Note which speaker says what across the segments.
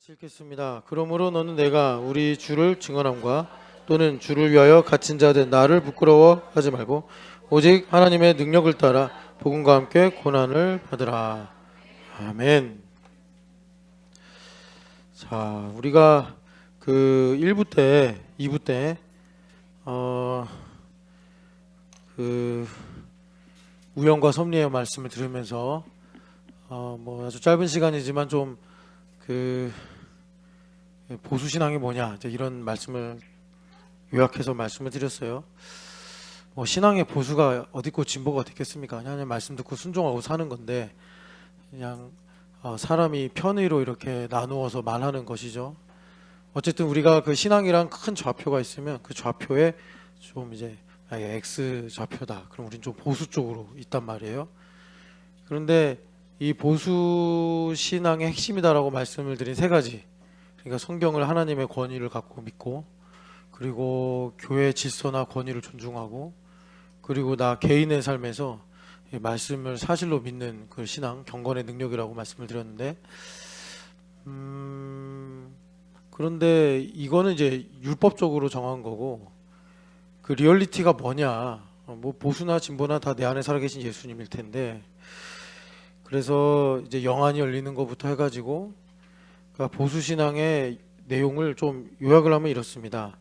Speaker 1: 같이 읽겠습니다. 그러므로 너는 내가 우리 주를 증언함과 또는 주를 위하여 갇힌 자 된 나를 부끄러워하지 말고 오직 하나님의 능력을 따라 복음과 함께 고난을 받으라. 아멘. 자, 우리가 그 1부 때, 2부 때 그 우연과 섭리의 말씀을 들으면서 뭐 아주 짧은 시간이지만 좀 그 보수신앙이 뭐냐 이제 이런 말씀을 요약해서 말씀을 드렸어요. 뭐 신앙의 보수가 어디 있고 진보가 어디 있겠습니까? 그냥 말씀 듣고 순종하고 사는 건데 그냥 사람이 편의로 이렇게 나누어서 말하는 것이죠. 어쨌든 우리가 그 신앙이란 큰 좌표가 있으면 그 좌표에 좀 이제 X 좌표다. 그럼 우린 좀 보수 쪽으로 있단 말이에요. 그런데 이 보수 신앙의 핵심이다라고 말씀을 드린 세 가지. 그러니까 성경을 하나님의 권위를 갖고 믿고, 그리고 교회의 질서나 권위를 존중하고, 그리고 나 개인의 삶에서 이 말씀을 사실로 믿는 그 신앙, 경건의 능력이라고 말씀을 드렸는데, 그런데 이거는 이제 율법적으로 정한 거고, 그 리얼리티가 뭐냐? 뭐 보수나 진보나 다 내 안에 살아계신 예수님일 텐데, 그래서 이제 영안이 열리는 것부터 해가지고 그러니까 보수 신앙의 내용을 좀 요약을 하면 이렇습니다.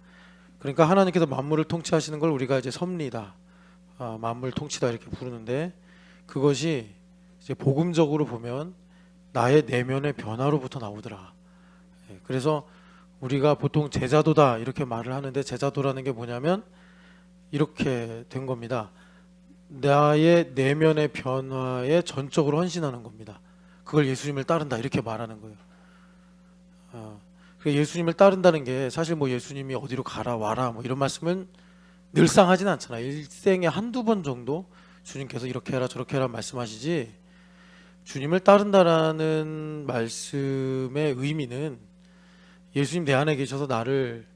Speaker 1: 그러니까 하나님께서 만물을 통치하시는 걸 우리가 이제 섭리다, 만물 통치다 이렇게 부르는데 그것이 이제 복음적으로 보면 나의 내면의 변화로부터 나오더라. 그래서 우리가 보통 제자도다 이렇게 말을 하는데 제자도라는 게 뭐냐면 이렇게 된 겁니다. 나의 내면의 변화에 전적으로 헌신하는 겁니다. 그걸 예수님을 따른다 이렇게 말하는 거예요. 예수님을 따른다는 게 사실 뭐 예수님이 어디로 가라 와라 뭐 이런 말씀은 늘상 하진 않잖아요. 일생에 한두 번 정도 주님께서 이렇게 해라 저렇게 해라 말씀하시지, 주님을 따른다라는 말씀의 의미는 예수님 내 안에 계셔서 나를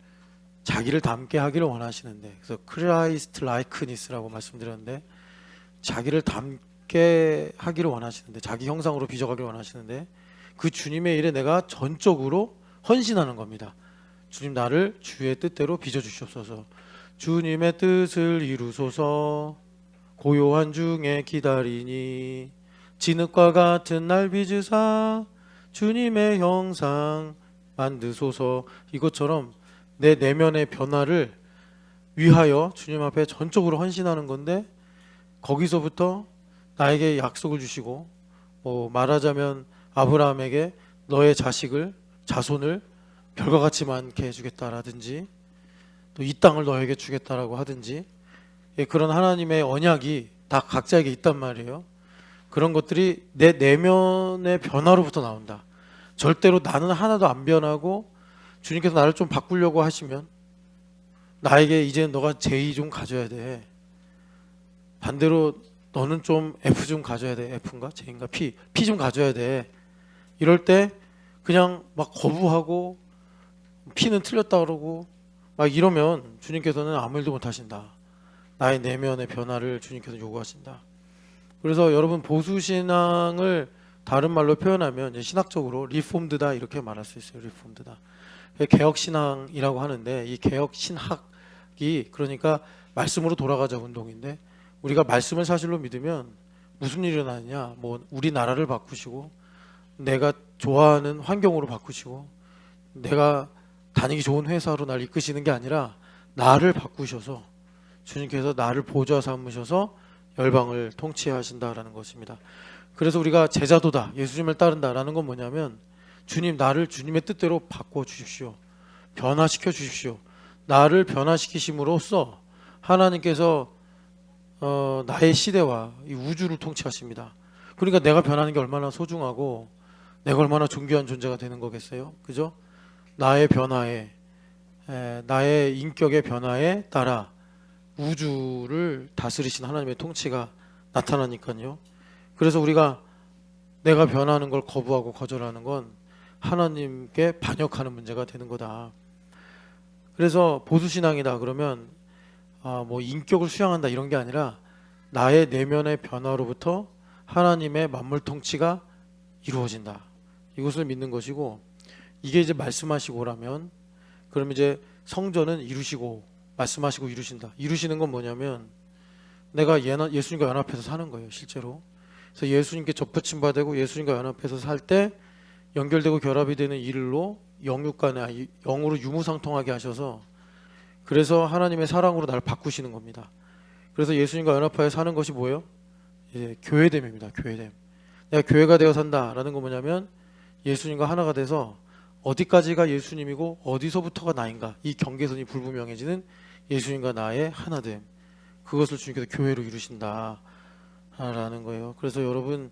Speaker 1: 자기를 닮게 하기를 원하시는데, 그래서 크라이스트 라이크니스라고 말씀드렸는데 자기를 닮게 하기를 원하시는데, 자기 형상으로 빚어가기를 원하시는데 그 주님의 일에 내가 전적으로 헌신하는 겁니다. 주님 나를 주의 뜻대로 빚어주시옵소서. 주님의 뜻을 이루소서. 고요한 중에 기다리니 진흙과 같은 날 빚으사 주님의 형상 만드소서. 이것처럼 내 내면의 변화를 위하여 주님 앞에 전적으로 헌신하는 건데, 거기서부터 나에게 약속을 주시고, 뭐 말하자면 아브라함에게 너의 자손을 별과 같이 많게 해주겠다라든지, 또 이 땅을 너에게 주겠다라고 하든지, 그런 하나님의 언약이 다 각자에게 있단 말이에요. 그런 것들이 내 내면의 변화로부터 나온다. 절대로 나는 하나도 안 변하고 주님께서 나를 좀 바꾸려고 하시면 나에게 이제 너가 J 좀 가져야 돼, 반대로 너는 좀 F 좀 가져야 돼. F인가? J인가? P 좀 가져야 돼. 이럴 때 그냥 막 거부하고 P는 틀렸다 그러고 막 이러면 주님께서는 아무 일도 못 하신다. 나의 내면의 변화를 주님께서 요구하신다. 그래서 여러분 보수신앙을 다른 말로 표현하면 이제 신학적으로 리폼드다 이렇게 말할 수 있어요. 리폼드다. 개혁신앙이라고 하는데, 이 개혁신학이 그러니까 말씀으로 돌아가자 운동인데, 우리가 말씀을 사실로 믿으면 무슨 일이 일어나느냐, 뭐 우리나라를 바꾸시고 내가 좋아하는 환경으로 바꾸시고 내가 다니기 좋은 회사로 날 이끄시는 게 아니라 나를 바꾸셔서 주님께서 나를 보좌 삼으셔서 열방을 통치하신다라는 것입니다. 그래서 우리가 제자도다, 예수님을 따른다라는 건 뭐냐면 주님 나를 주님의 뜻대로 바꿔 주십시오. 변화시켜 주십시오. 나를 변화시키심으로써 하나님께서 나의 시대와 이 우주를 통치하십니다. 그러니까 내가 변하는 게 얼마나 소중하고 내가 얼마나 존귀한 존재가 되는 거겠어요. 그죠? 나의 변화에, 나의 인격의 변화에 따라 우주를 다스리신 하나님의 통치가 나타나니까요. 그래서 우리가 내가 변하는 걸 거부하고 거절하는 건 하나님께 반역하는 문제가 되는 거다. 그래서 보수신앙이다 그러면 뭐 인격을 수양한다 이런 게 아니라 나의 내면의 변화로부터 하나님의 만물 통치가 이루어진다. 이것을 믿는 것이고, 이게 이제 말씀하시고라면, 그러면 이제 성전은 이루시고 말씀하시고 이루신다. 이루시는 건 뭐냐면 내가 예수님과 연합해서 사는 거예요, 실제로. 그래서 예수님께 접붙임 받고 예수님과 연합해서 살 때 연결되고 결합이 되는 일로 영육간에 영으로 유무상통하게 하셔서, 그래서 하나님의 사랑으로 나를 바꾸시는 겁니다. 그래서 예수님과 연합하여 사는 것이 뭐예요? 이제 교회됨입니다. 교회됨. 내가 교회가 되어 산다라는 건 뭐냐면 예수님과 하나가 돼서 어디까지가 예수님이고 어디서부터가 나인가, 이 경계선이 불분명해지는 예수님과 나의 하나됨, 그것을 주님께서 교회로 이루신다라는 거예요. 그래서 여러분,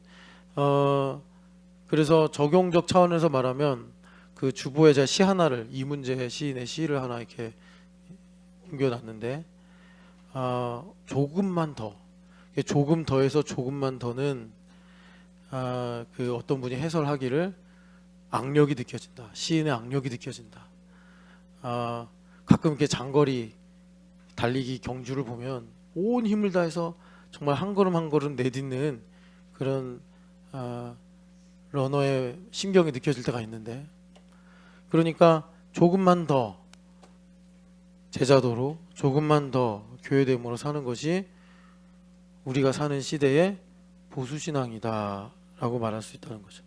Speaker 1: 그래서 적용적 차원에서 말하면 그 주보에 제가 시 하나를, 이문재 시인의 시를 하나 이렇게 옮겨놨는데, 조금만 더, 조금 더해서 조금만 더는 그 어떤 분이 해설하기를 악력이 느껴진다. 시인의 악력이 느껴진다. 가끔 이렇게 장거리 달리기 경주를 보면 온 힘을 다해서 정말 한 걸음 한 걸음 내딛는 그런 러너의 심경이 느껴질 때가 있는데, 그러니까 조금만 더 제자도로, 조금만 더 교회됨으로 사는 것이 우리가 사는 시대의 보수신앙이다 라고 말할 수 있다는 거죠.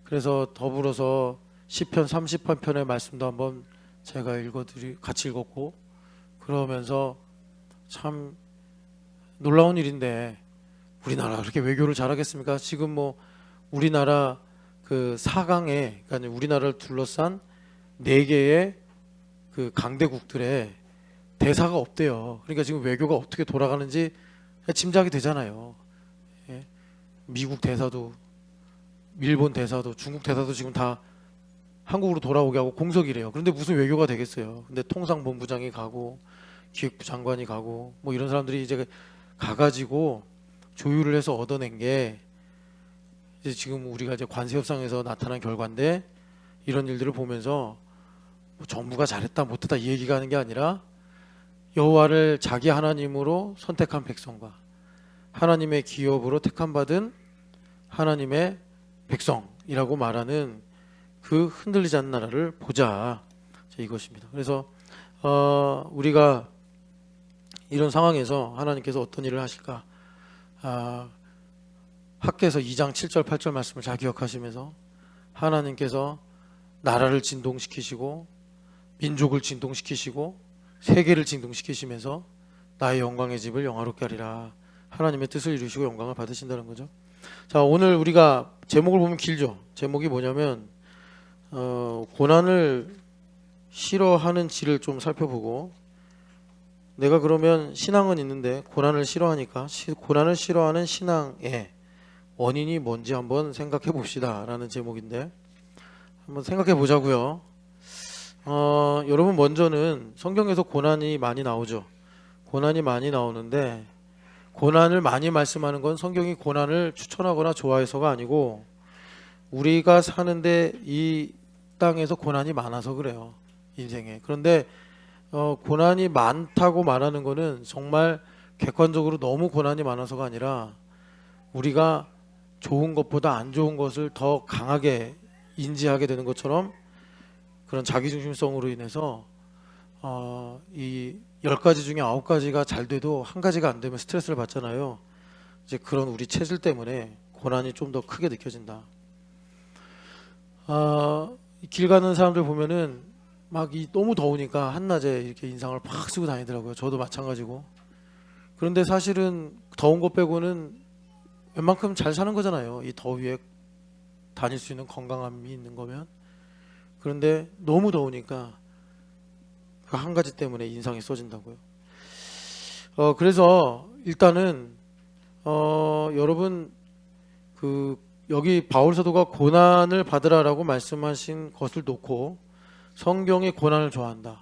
Speaker 1: 그래서 더불어서 시편 38편의 말씀도 한번 제가 같이 읽었고, 그러면서 참 놀라운 일인데, 우리나라가 그렇게 외교를 잘하겠습니까? 지금 뭐 우리나라 그 사강에, 그러니까 우리나라를 둘러싼 4개의 그 강대국들의 대사가 없대요. 그러니까 지금 외교가 어떻게 돌아가는지 짐작이 되잖아요. 예? 미국 대사도, 일본 대사도, 중국 대사도 지금 다 한국으로 돌아오게 하고 공석이래요. 그런데 무슨 외교가 되겠어요? 근데 통상본부장이 가고 기획부 장관이 가고 뭐 이런 사람들이 이제 가가지고 조율을 해서 얻어낸 게 이제 지금 우리가 이제 관세 협상에서 나타난 결과인데, 이런 일들을 보면서 뭐 정부가 잘했다 못했다 이 얘기가 하는 게 아니라 여호와를 자기 하나님으로 선택한 백성과 하나님의 기업으로 택함받은 하나님의 백성이라고 말하는 그 흔들리지 않는 나라를 보자, 이것입니다. 그래서 우리가 이런 상황에서 하나님께서 어떤 일을 하실까, 학개서 2장 7절 8절 말씀을 잘 기억하시면서 하나님께서 나라를 진동시키시고 민족을 진동시키시고 세계를 진동시키시면서 나의 영광의 집을 영화롭게 하리라, 하나님의 뜻을 이루시고 영광을 받으신다는 거죠. 자, 오늘 우리가 제목을 보면 길죠. 제목이 뭐냐면 고난을 싫어하는 지를 좀 살펴보고, 내가 그러면 신앙은 있는데 고난을 싫어하니까 고난을 싫어하는 신앙의 원인이 뭔지 한번 생각해 봅시다 라는 제목인데, 한번 생각해 보자고요. 여러분, 먼저는 성경에서 고난이 많이 나오죠. 고난이 많이 나오는데, 고난을 많이 말씀하는 건 성경이 고난을 추천하거나 좋아해서가 아니고 우리가 사는데 이 땅에서 고난이 많아서 그래요, 인생에. 그런데 고난이 많다고 말하는 거는 정말 객관적으로 너무 고난이 많아서가 아니라 우리가 좋은 것보다 안 좋은 것을 더 강하게 인지하게 되는 것처럼, 그런 자기중심성으로 인해서 이 10가지 중에 9가지가 잘 돼도 한 가지가 안 되면 스트레스를 받잖아요. 이제 그런 우리 체질 때문에 고난이 좀 더 크게 느껴진다. 길 가는 사람들 보면은 막 너무 더우니까 한낮에 이렇게 인상을 팍 쓰고 다니더라고요. 저도 마찬가지고. 그런데 사실은 더운 것 빼고는 웬만큼 잘 사는 거잖아요, 이 더위에 다닐 수 있는 건강함이 있는 거면. 그런데 너무 더우니까 그 한 가지 때문에 인상이 써진다고요. 그래서 일단은 여러분, 여기 바울 사도가 고난을 받으라라고 말씀하신 것을 놓고 성경이 고난을 좋아한다,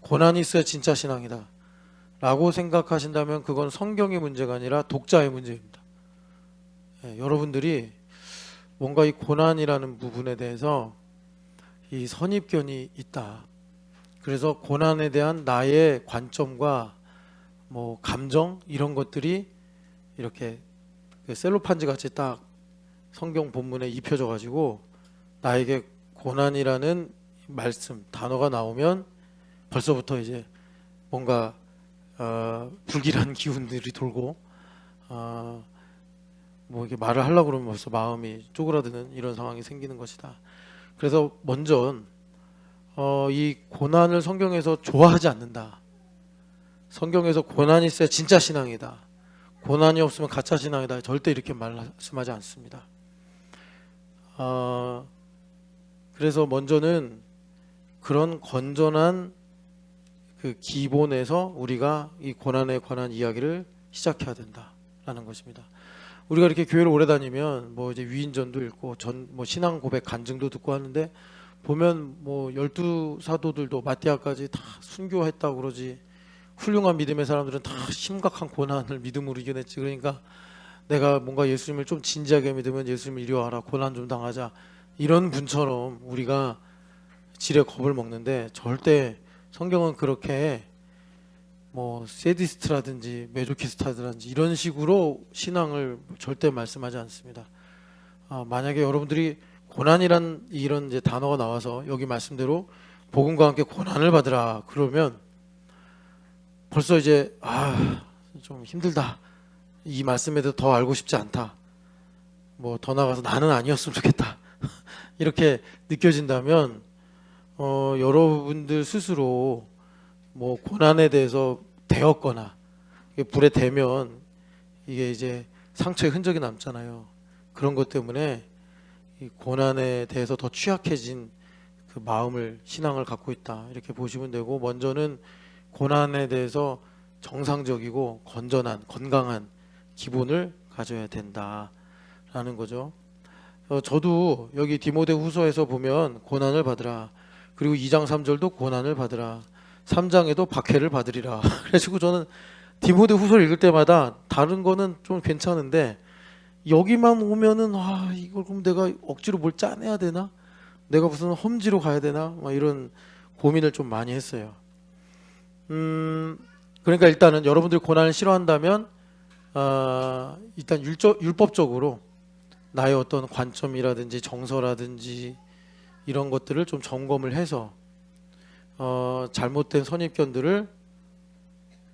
Speaker 1: 고난이 있어야 진짜 신앙이다 라고 생각하신다면 그건 성경의 문제가 아니라 독자의 문제입니다. 여러분들이 뭔가 이 고난이라는 부분에 대해서 이 선입견이 있다. 그래서 고난에 대한 나의 관점과 뭐 감정, 이런 것들이 이렇게 셀로판지 같이 딱 성경 본문에 입혀져 가지고 나에게 고난이라는 말씀 단어가 나오면 벌써부터 이제 뭔가 불길한 기운들이 돌고 뭐 이렇게 말을 하려고 그러면 벌써 마음이 쪼그라드는 이런 상황이 생기는 것이다. 그래서 먼저 이 고난을 성경에서 좋아하지 않는다. 성경에서 고난이 있어야 진짜 신앙이다. 고난이 없으면 가짜 신앙이다. 절대 이렇게 말씀하지 않습니다. 그래서 먼저는 그런 건전한 그 기본에서 우리가 이 고난에 관한 이야기를 시작해야 된다라는 것입니다. 우리가 이렇게 교회를 오래 다니면 뭐 이제 위인전도 읽고 뭐 신앙 고백 간증도 듣고 하는데 보면 뭐 12사도들도 마띠아까지 다 순교했다고 그러지, 훌륭한 믿음의 사람들은 다 심각한 고난을 믿음으로 이겨냈지. 그러니까 내가 뭔가 예수님을 좀 진지하게 믿으면 예수님 이리 와라, 고난 좀 당하자, 이런 분처럼 우리가 지레 겁을 먹는데, 절대 성경은 그렇게 뭐 세디스트라든지 메조키스타든지 이런 식으로 신앙을 절대 말씀하지 않습니다. 만약에 여러분들이 고난이란 이런 이제 단어가 나와서 여기 말씀대로 복음과 함께 고난을 받으라 그러면 벌써 이제 좀 힘들다, 이 말씀에 대해서 더 알고 싶지 않다, 뭐 더 나가서 나는 아니었으면 좋겠다 이렇게 느껴진다면 여러분들 스스로 뭐 고난에 대해서 데었거나 불에 대면 이게 이제 상처의 흔적이 남잖아요. 그런 것 때문에 이 고난에 대해서 더 취약해진 그 마음을, 신앙을 갖고 있다 이렇게 보시면 되고, 먼저는 고난에 대해서 정상적이고 건전한, 건강한 기본을 가져야 된다라는 거죠. 저도 여기 디모데후서에서 보면 고난을 받으라, 그리고 2장 3절도 고난을 받으라, 3장에도 박해를 받으리라. 그래가지고 저는 디모데후서를 읽을 때마다 다른 거는 좀 괜찮은데 여기만 오면은 이걸 그럼 내가 억지로 뭘 짜내야 되나? 내가 무슨 험지로 가야 되나? 막 이런 고민을 좀 많이 했어요. 그러니까 일단은 여러분들 고난을 싫어한다면 일단 율법적으로 나의 어떤 관점이라든지 정서라든지 이런 것들을 좀 점검을 해서 잘못된 선입견들을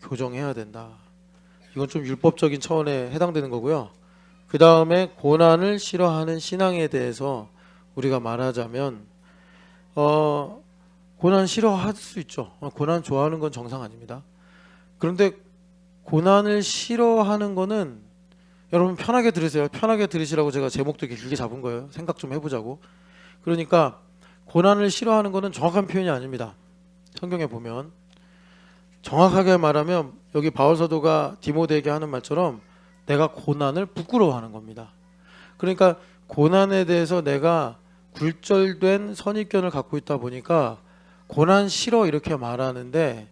Speaker 1: 교정해야 된다. 이건 좀 율법적인 차원에 해당되는 거고요. 그 다음에 고난을 싫어하는 신앙에 대해서 우리가 말하자면 고난 싫어할 수 있죠. 고난 좋아하는 건 정상 아닙니다. 그런데 고난을 싫어하는 거는, 여러분 편하게 들으세요. 편하게 들으시라고 제가 제목도 이렇게 길게 잡은 거예요. 생각 좀 해보자고. 그러니까 고난을 싫어하는 거는 정확한 표현이 아닙니다. 성경에 보면 정확하게 말하면 여기 바울 사도가 디모데에게 하는 말처럼 내가 고난을 부끄러워하는 겁니다. 그러니까 고난에 대해서 내가 굴절된 선입견을 갖고 있다 보니까 고난 싫어 이렇게 말하는데,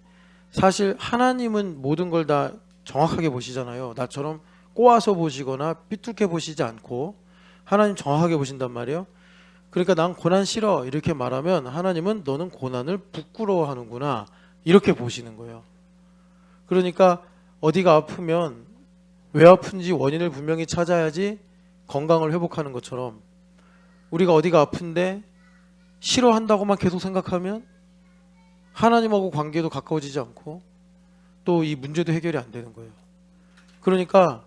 Speaker 1: 사실 하나님은 모든 걸 다 정확하게 보시잖아요. 나처럼 꼬아서 보시거나 삐뚤게 보시지 않고 하나님 정확하게 보신단 말이에요. 그러니까 난 고난 싫어 이렇게 말하면 하나님은 너는 고난을 부끄러워하는구나 이렇게 보시는 거예요. 그러니까 어디가 아프면 왜 아픈지 원인을 분명히 찾아야지 건강을 회복하는 것처럼, 우리가 어디가 아픈데 싫어한다고만 계속 생각하면 하나님하고 관계도 가까워지지 않고 또 이 문제도 해결이 안 되는 거예요. 그러니까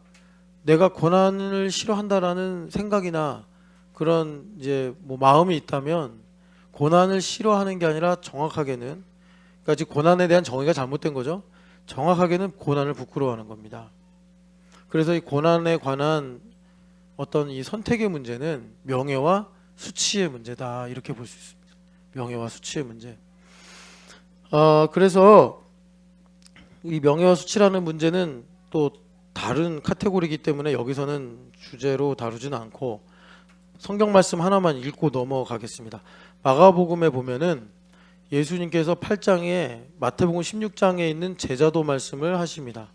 Speaker 1: 내가 고난을 싫어한다라는 생각이나 그런 이제 뭐 마음이 있다면 고난을 싫어하는 게 아니라 정확하게는, 그러니까 지금 고난에 대한 정의가 잘못된 거죠. 정확하게는 고난을 부끄러워하는 겁니다. 그래서 이 고난에 관한 어떤 이 선택의 문제는 명예와 수치의 문제다 이렇게 볼 수 있습니다. 명예와 수치의 문제. 그래서 이 명예와 수치라는 문제는 또 다른 카테고리이기 때문에 여기서는 주제로 다루지는 않고 성경 말씀 하나만 읽고 넘어가겠습니다. 마가복음에 보면은 예수님께서 8장에 마태복음 16장에 있는 제자도 말씀을 하십니다.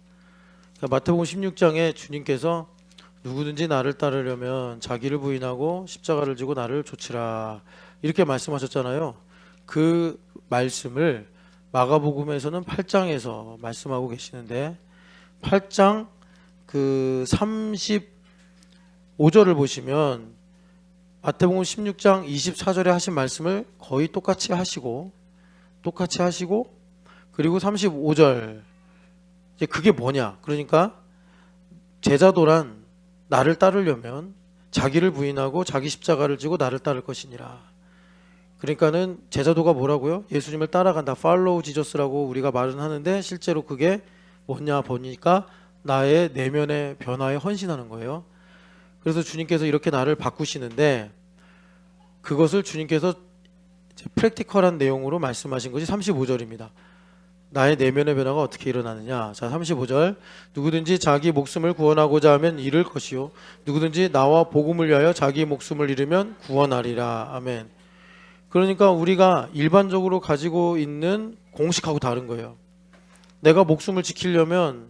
Speaker 1: 그러니까 마태복음 16장에 주님께서 누구든지 나를 따르려면 자기를 부인하고 십자가를 지고 나를 좇으라 이렇게 말씀하셨잖아요. 그 말씀을 마가복음에서는 8장에서 말씀하고 계시는데 8장 그 35절을 보시면 마태복음 16장 24절에 하신 말씀을 거의 똑같이 하시고 그리고 35절 이제 그게 뭐냐? 그러니까 제자도란 나를 따르려면 자기를 부인하고 자기 십자가를 지고 나를 따를 것이니라. 그러니까는 제자도가 뭐라고요? 예수님을 따라간다. 팔로우 지저스라고 우리가 말은 하는데 실제로 그게 뭐냐 보니까 나의 내면의 변화에 헌신하는 거예요. 그래서 주님께서 이렇게 나를 바꾸시는데 그것을 주님께서 프랙티컬한 내용으로 말씀하신 것이 35절입니다. 나의 내면의 변화가 어떻게 일어나느냐. 자, 35절. 누구든지 자기 목숨을 구원하고자 하면 잃을 것이요 누구든지 나와 복음을 위하여 자기 목숨을 잃으면 구원하리라. 아멘. 그러니까 우리가 일반적으로 가지고 있는 공식하고 다른 거예요. 내가 목숨을 지키려면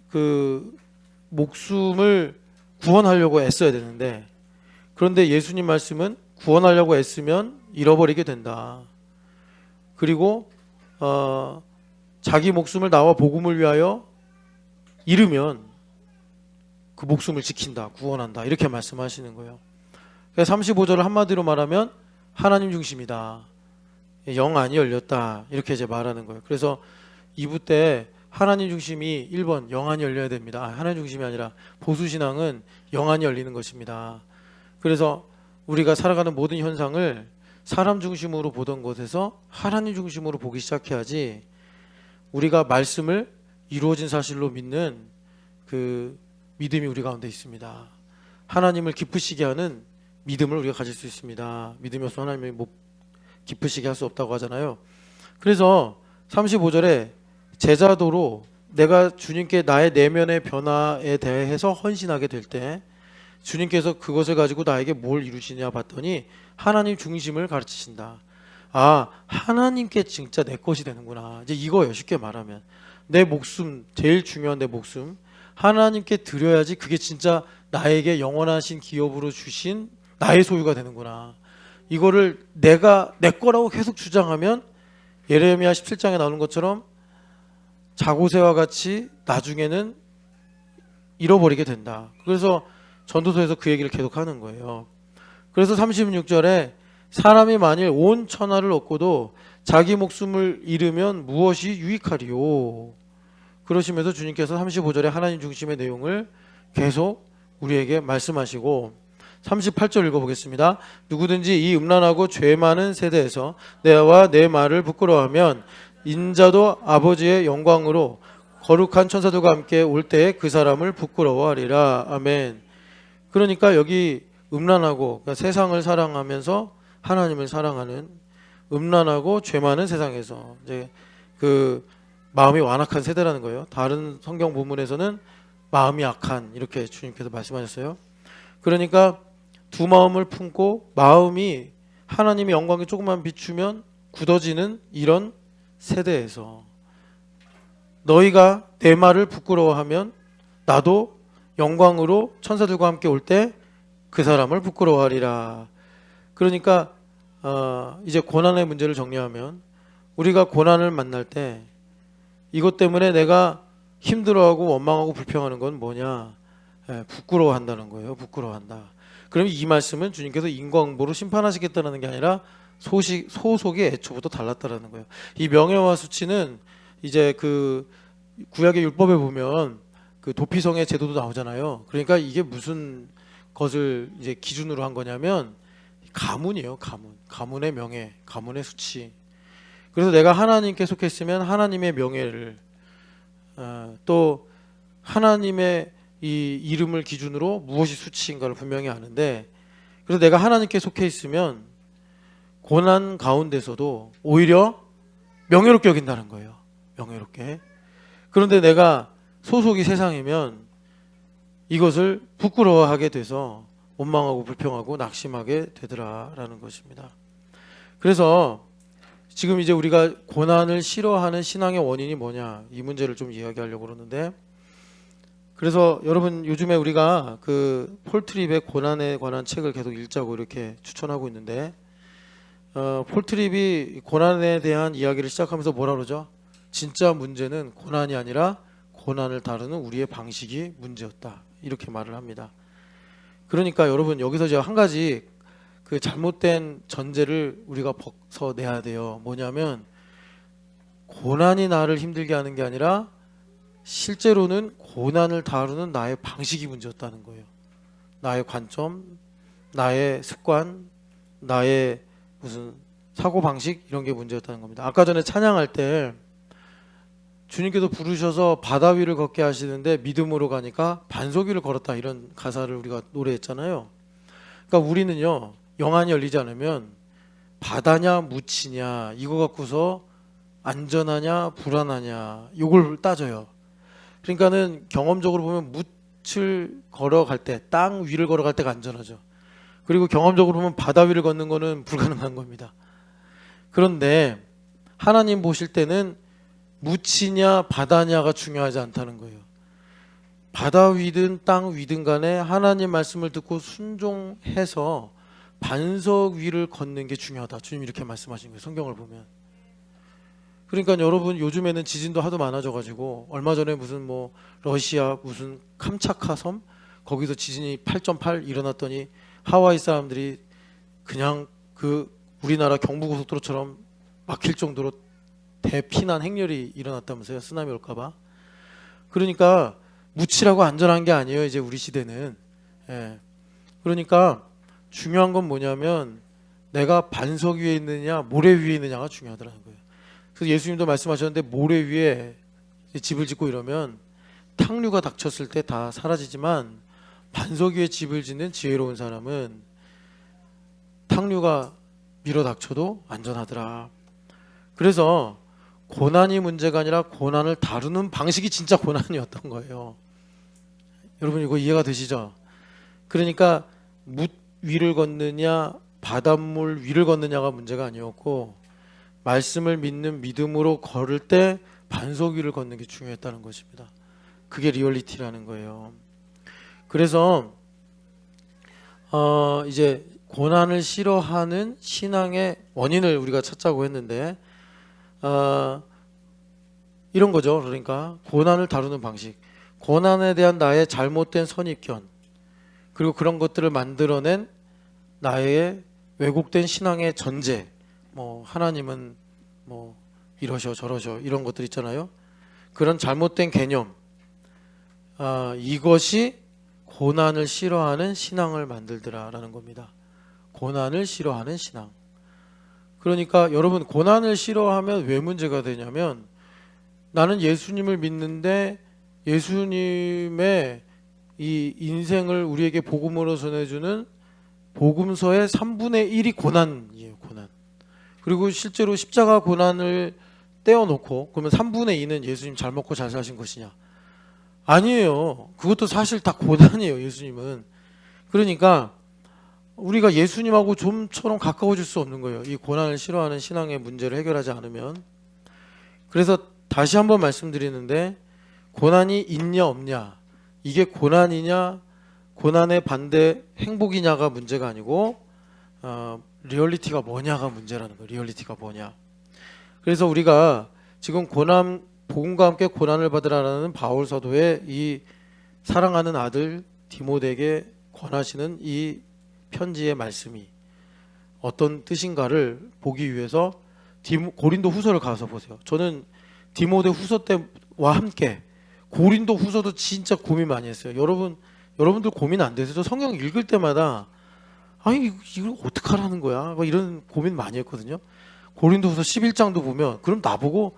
Speaker 1: 그 목숨을 구원하려고 애써야 되는데 그런데 예수님 말씀은 구원하려고 애쓰면 잃어버리게 된다. 그리고 자기 목숨을 나와 복음을 위하여 잃으면 그 목숨을 지킨다, 구원한다 이렇게 말씀하시는 거예요. 그래서 35절을 한마디로 말하면 하나님 중심이다. 영안이 열렸다 이렇게 이제 말하는 거예요. 그래서 2부 때 하나님 중심이 1번 영안이 열려야 됩니다. 하나님 중심이 아니라 보수신앙은 영안이 열리는 것입니다. 그래서 우리가 살아가는 모든 현상을 사람 중심으로 보던 것에서 하나님 중심으로 보기 시작해야지 우리가 말씀을 이루어진 사실로 믿는 그 믿음이 우리 가운데 있습니다. 하나님을 기쁘시게 하는 믿음을 우리가 가질 수 있습니다. 믿음이 없어 하나님을 기쁘시게 할 수 없다고 하잖아요. 그래서 35절에 제자도로 내가 주님께 나의 내면의 변화에 대해서 헌신하게 될 때 주님께서 그것을 가지고 나에게 뭘 이루시냐 봤더니 하나님 중심을 가르치신다. 아, 하나님께 진짜 내 것이 되는구나. 이제 이거예요. 쉽게 말하면 내 목숨, 제일 중요한 내 목숨 하나님께 드려야지 그게 진짜 나에게 영원하신 기업으로 주신 나의 소유가 되는구나. 이거를 내가 내 거라고 계속 주장하면 예레미야 17장에 나오는 것처럼 자고새와 같이 나중에는 잃어버리게 된다. 그래서 전도서에서 그 얘기를 계속 하는 거예요. 그래서 36절에 사람이 만일 온 천하를 얻고도 자기 목숨을 잃으면 무엇이 유익하리요. 그러시면서 주님께서 35절에 하나님 중심의 내용을 계속 우리에게 말씀하시고 38절 읽어보겠습니다. 누구든지 이 음란하고 죄 많은 세대에서 내와 내 말을 부끄러워하면 인자도 아버지의 영광으로 거룩한 천사들과 함께 올 때에 그 사람을 부끄러워하리라. 아멘. 그러니까 여기 음란하고 그러니까 세상을 사랑하면서 하나님을 사랑하는 음란하고 죄 많은 세상에서 이제 그 마음이 완악한 세대라는 거예요. 다른 성경 본문에서는 마음이 악한 이렇게 주님께서 말씀하셨어요. 그러니까 두 마음을 품고 마음이 하나님의 영광에 조금만 비추면 굳어지는 이런 세대에서 너희가 내 말을 부끄러워하면 나도 영광으로 천사들과 함께 올 때 그 사람을 부끄러워하리라. 그러니까 이제 고난의 문제를 정리하면 우리가 고난을 만날 때 이것 때문에 내가 힘들어하고 원망하고 불평하는 건 뭐냐? 부끄러워한다는 거예요. 부끄러워한다. 그럼 이 말씀은 주님께서 인과응보로 심판하시겠다는 게 아니라 소속이 애초부터 달랐다라는 거예요. 이 명예와 수치는 이제 그 구약의 율법에 보면 그 도피성의 제도도 나오잖아요. 그러니까 이게 무슨 것을 이제 기준으로 한 거냐면 가문이에요. 가문의 명예, 가문의 수치. 그래서 내가 하나님께 속했으면 하나님의 명예를 또 하나님의 이 이름을 기준으로 무엇이 수치인가를 분명히 아는데 그래서 내가 하나님께 속해 있으면 고난 가운데서도 오히려 명예롭게 여긴다는 거예요. 명예롭게. 그런데 내가 소속이 세상이면 이것을 부끄러워하게 돼서 원망하고 불평하고 낙심하게 되더라라는 것입니다. 그래서 지금 이제 우리가 고난을 싫어하는 신앙의 원인이 뭐냐 이 문제를 좀 이야기하려고 그러는데 그래서 여러분 요즘에 우리가 그 폴 트립의 고난에 관한 책을 계속 읽자고 이렇게 추천하고 있는데 폴 트립이 고난에 대한 이야기를 시작하면서 뭐라 그러죠? 진짜 문제는 고난이 아니라 고난을 다루는 우리의 방식이 문제였다 이렇게 말을 합니다. 그러니까 여러분 여기서 제가 한 가지 그 잘못된 전제를 우리가 벗어내야 돼요. 뭐냐면 고난이 나를 힘들게 하는 게 아니라 실제로는 고난을 다루는 나의 방식이 문제였다는 거예요. 나의 관점, 나의 습관, 나의 무슨 사고방식 이런 게 문제였다는 겁니다. 아까 전에 찬양할 때 주님께서 부르셔서 바다 위를 걷게 하시는데 믿음으로 가니까 반석 위를 걸었다 이런 가사를 우리가 노래했잖아요. 그러니까 우리는요 영안이 열리지 않으면 바다냐 묻히냐 이거 갖고서 안전하냐 불안하냐 이걸 따져요. 그러니까는 경험적으로 보면 묻을 걸어갈 때 땅 위를 걸어갈 때가 안전하죠. 그리고 경험적으로 보면 바다 위를 걷는 거는 불가능한 겁니다. 그런데 하나님 보실 때는 묻히냐 바다냐가 중요하지 않다는 거예요. 바다 위든 땅 위든 간에 하나님 말씀을 듣고 순종해서 반석 위를 걷는 게 중요하다. 주님 이렇게 말씀하신 거예요. 성경을 보면. 그러니까 여러분 요즘에는 지진도 하도 많아져가지고 얼마 전에 무슨 뭐 러시아 무슨 캄차카 섬 거기서 지진이 8.8 일어났더니 하와이 사람들이 그냥 그 우리나라 경부고속도로처럼 막힐 정도로 대피난 행렬이 일어났다면서요. 쓰나미 올까봐. 그러니까 묻히라고 안전한 게 아니에요. 이제 우리 시대는. 예. 그러니까 중요한 건 뭐냐면 내가 반석 위에 있느냐 모래 위에 있느냐가 중요하더라는 거예요. 그래서 예수님도 말씀하셨는데 모래 위에 집을 짓고 이러면 탕류가 닥쳤을 때 다 사라지지만 반석 위에 집을 짓는 지혜로운 사람은 탕류가 밀어 닥쳐도 안전하더라. 그래서 고난이 문제가 아니라 고난을 다루는 방식이 진짜 고난이었던 거예요. 여러분 이거 이해가 되시죠? 그러니까 묻 위를 걷느냐 바닷물 위를 걷느냐가 문제가 아니었고 말씀을 믿는 믿음으로 걸을 때 반석 위를 걷는 게 중요했다는 것입니다. 그게 리얼리티라는 거예요. 그래서 이제 고난을 싫어하는 신앙의 원인을 우리가 찾자고 했는데 이런 거죠. 그러니까 고난을 다루는 방식, 고난에 대한 나의 잘못된 선입견, 그리고 그런 것들을 만들어낸 나의 왜곡된 신앙의 전제, 뭐 하나님은 뭐 이러셔 저러셔 이런 것들 있잖아요. 그런 잘못된 개념, 이것이 고난을 싫어하는 신앙을 만들더라라는 겁니다. 고난을 싫어하는 신앙. 그러니까 여러분 고난을 싫어하면 왜 문제가 되냐면 나는 예수님을 믿는데 예수님의 이 인생을 우리에게 복음으로 전해주는 복음서의 3분의 1이 고난이에요. 고난. 그리고 실제로 십자가 고난을 떼어놓고 그러면 3분의 2는 예수님 잘 먹고 잘 사신 것이냐? 아니에요. 그것도 사실 다 고난이에요. 예수님은. 그러니까 우리가 예수님하고 좀처럼 가까워질 수 없는 거예요. 이 고난을 싫어하는 신앙의 문제를 해결하지 않으면. 그래서 다시 한번 말씀드리는데 고난이 있냐 없냐 이게 고난이냐 고난의 반대 행복이냐가 문제가 아니고 리얼리티가 뭐냐가 문제라는 거예요. 리얼리티가 뭐냐. 그래서 우리가 지금 고난 복음과 함께 고난을 받으라는 바울 사도의 이 사랑하는 아들 디모데에게 권하시는 이 편지의 말씀이 어떤 뜻인가를 보기 위해서 고린도 후서를 가서 보세요. 저는 디모데 후서 때와 함께 고린도 후서도 진짜 고민 많이 했어요. 여러분들 고민 안 되세요? 저 성경 읽을 때마다 아니 이걸 어떡하라는 거야? 막 이런 고민 많이 했거든요. 고린도 후서 11장도 보면 그럼 나보고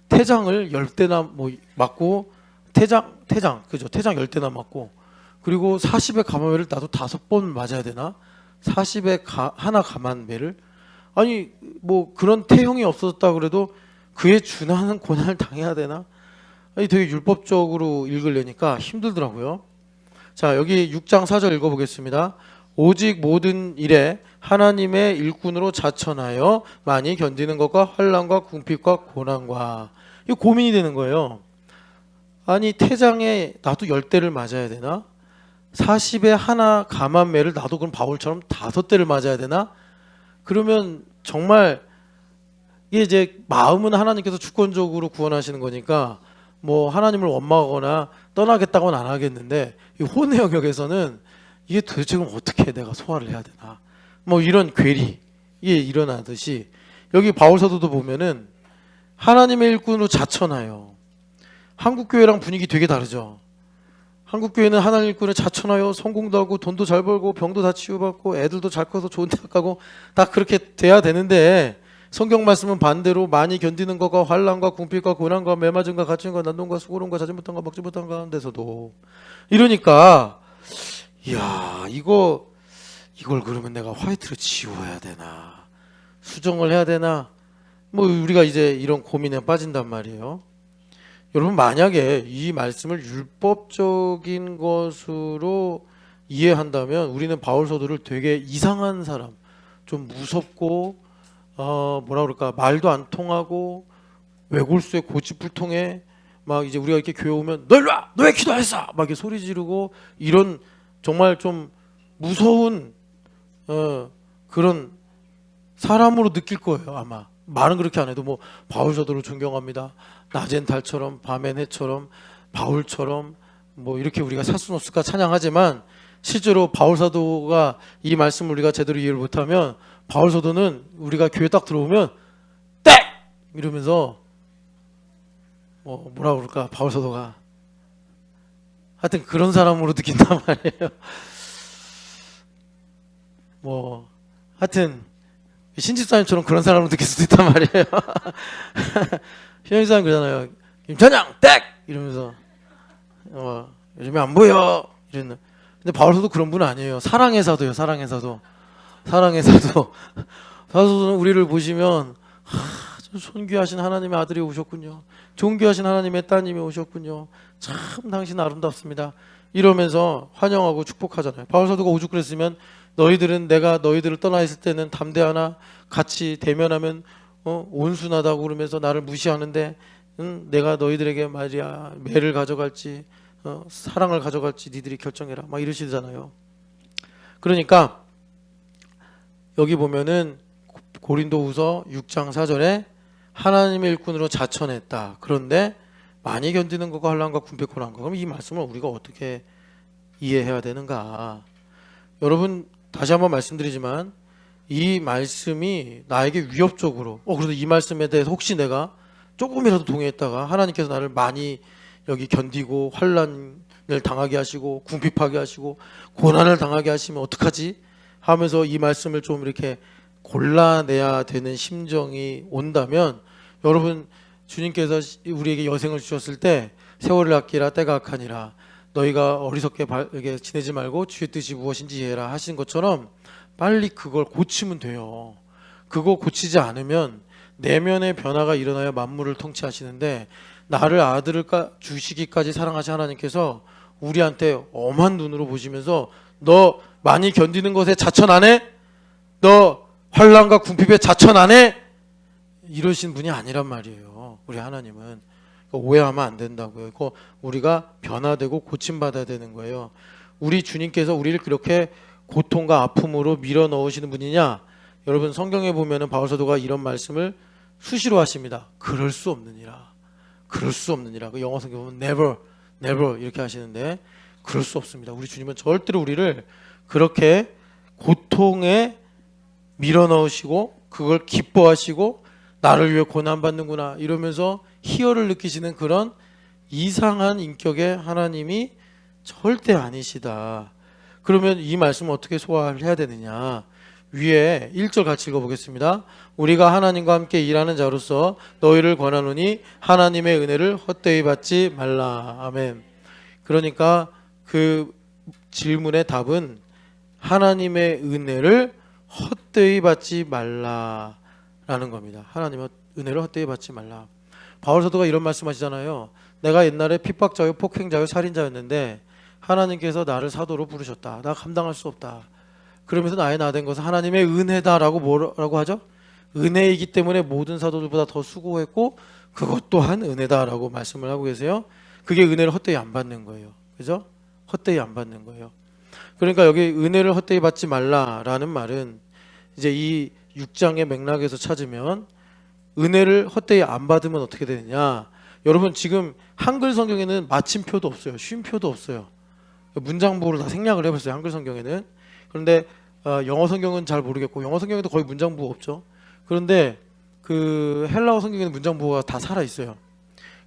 Speaker 1: 태장을 10대나 뭐 맞고 태장 그죠? 태장 10대나 맞고 그리고 40의 감화매를 나도 5번 맞아야 되나? 40의 하나 감화매를 아니 뭐 그런 태형이 없었다 그래도 그에 준하는 고난을 당해야 되나? 아니 되게 율법적으로 읽으려니까 힘들더라고요. 자 여기 6장 4절 읽어보겠습니다. 오직 모든 일에 하나님의 일꾼으로 자천하여 많이 견디는 것과 환난과 궁핍과 고난과 이 고민이 되는 거예요. 아니 태장에 나도 10대를 맞아야 되나? 40에 하나 감한매를 나도 그럼 바울처럼 5대를 맞아야 되나? 그러면 정말 이게 이제 마음은 하나님께서 주권적으로 구원하시는 거니까 뭐 하나님을 원망하거나 떠나겠다고는 안 하겠는데 이 혼의 영역에서는 이게 도대체 그럼 어떻게 내가 소화를 해야 되나? 뭐 이런 괴리 이게 일어나듯이 여기 바울 사도도 보면은 하나님의 일꾼으로 자천하여. 한국 교회랑 분위기 되게 다르죠. 한국 교회는 하나님 일꾼을 자천하여 성공도 하고 돈도 잘 벌고 병도 다 치유받고 애들도 잘 커서 좋은 대학 가고 다 그렇게 돼야 되는데 성경 말씀은 반대로 많이 견디는 것과 환난과 궁핍과 고난과 매맞음과 갇힘과 난동과 수고로움과 자지 못한 것 먹지 못한 것 가운데서도 이러니까 이야 이걸 그러면 내가 화이트로 지워야 되나 수정을 해야 되나 뭐 우리가 이제 이런 고민에 빠진단 말이에요. 여러분 만약에 이 말씀을 율법적인 것으로 이해한다면 우리는 바울 사도를 되게 이상한 사람, 좀 무섭고 뭐라 그럴까 말도 안 통하고 외골수에 고집불통해 막 이제 우리가 이렇게 교회 오면 너 일로 와! 너 왜 기도 안 했어! 막 이렇게 소리 지르고 이런 정말 좀 무서운 그런 사람으로 느낄 거예요 아마. 말은 그렇게 안 해도 뭐 바울 사도를 존경합니다. 낮엔 달처럼 밤엔 해처럼 바울처럼 뭐 이렇게 우리가 사수노스가 찬양하지만 실제로 바울 사도가 이 말씀을 우리가 제대로 이해를 못하면 바울 사도는 우리가 교회 딱 들어오면 땡! 이러면서 뭐라 그럴까 바울 사도가 하여튼 그런 사람으로 느낀단 말이에요. 뭐 하여튼 신집사님처럼 그런 사람으로 느낄 수도 있단 말이에요. 신집사님 그러잖아요. 김찬양 땡! 이러면서 요즘에 안 보여 이랬는. 근데 바울사도 그런 분 아니에요. 사랑의 사도요. 사랑의 사도. 사랑의 사도. 사도는 우리를 보시면 존귀하신 하나님의 아들이 오셨군요. 존귀하신 하나님의 따님이 오셨군요. 참 당신 아름답습니다. 이러면서 환영하고 축복하잖아요. 바울사도가 오죽 그랬으면 너희들은 내가 너희들을 떠나 있을 때는 담대하나 같이 대면하면 온순하다고 그러면서 나를 무시하는데 내가 너희들에게 말이야 매를 가져갈지 사랑을 가져갈지 니들이 결정해라 막 이러시잖아요. 그러니까 여기 보면은 고린도후서 6장 4절에 하나님의 일꾼으로 자천했다. 그런데 많이 견디는 것과 환난과 궁핍 고난과 그럼 이 말씀을 우리가 어떻게 이해해야 되는가? 여러분 다시 한번 말씀드리지만 이 말씀이 나에게 위협적으로 그래서 이 말씀에 대해서 혹시 내가 조금이라도 동의했다가 하나님께서 나를 많이 여기 견디고 환난을 당하게 하시고 궁핍하게 하시고 고난을 당하게 하시면 어떡하지? 하면서 이 말씀을 좀 이렇게 골라내야 되는 심정이 온다면 여러분 주님께서 우리에게 여생을 주셨을 때 세월을 아끼라 때가 악하니라 너희가 어리석게 이렇게 지내지 말고 주의 뜻이 무엇인지 이해해라 하신 것처럼 빨리 그걸 고치면 돼요. 그거 고치지 않으면 내면의 변화가 일어나야 만물을 통치하시는데 나를 아들을 주시기까지 사랑하신 하나님께서 우리한테 엄한 눈으로 보시면서 너 많이 견디는 것에 자천 안 해? 너 환난과 궁핍에 자천 안 해? 이러신 분이 아니란 말이에요. 우리 하나님은 오해하면 안 된다고요. 그거 우리가 변화되고 고침받아야 되는 거예요. 우리 주님께서 우리를 그렇게 고통과 아픔으로 밀어 넣으시는 분이냐? 여러분 성경에 보면은 바울 사도가 이런 말씀을 수시로 하십니다. 그럴 수 없느니라. 그럴 수 없느니라. 그 영어 성경 보면 never, never 이렇게 하시는데 그럴 수 없습니다. 우리 주님은 절대로 우리를 그렇게 고통에 밀어 넣으시고 그걸 기뻐하시고 나를 위해 고난받는구나 이러면서 희열을 느끼시는 그런 이상한 인격의 하나님이 절대 아니시다. 그러면 이 말씀을 어떻게 소화를 해야 되느냐? 위에 1절 같이 읽어보겠습니다. 우리가 하나님과 함께 일하는 자로서 너희를 권하노니 하나님의 은혜를 헛되이 받지 말라. 아멘. 그러니까 그 질문의 답은 하나님의 은혜를 헛되이 받지 말라라는 겁니다. 하나님의 은혜를 헛되이 받지 말라. 바울 사도가 이런 말씀하시잖아요. 내가 옛날에 핍박자요 폭행자요 살인자였는데 하나님께서 나를 사도로 부르셨다. 나 감당할 수 없다. 그러면서 나의 나 된 것은 하나님의 은혜다라고 뭐라고 하죠? 은혜이기 때문에 모든 사도들보다 더 수고했고 그것 또한 은혜다라고 말씀을 하고 계세요. 그게 은혜를 헛되이 안 받는 거예요. 그죠? 헛되이 안 받는 거예요. 그러니까 여기 은혜를 헛되이 받지 말라라는 말은 이제 이 6장의 맥락에서 찾으면 은혜를 헛되이 안 받으면 어떻게 되느냐? 여러분 지금 한글 성경에는 마침표도 없어요. 쉼표도 없어요. 문장부로 다 생략을 해봤어요. 한글 성경에는. 그런데 영어 성경은 잘 모르겠고 영어 성경에도 거의 문장부가 없죠. 그런데 그 헬라어 성경에는 문장부가 다 살아 있어요.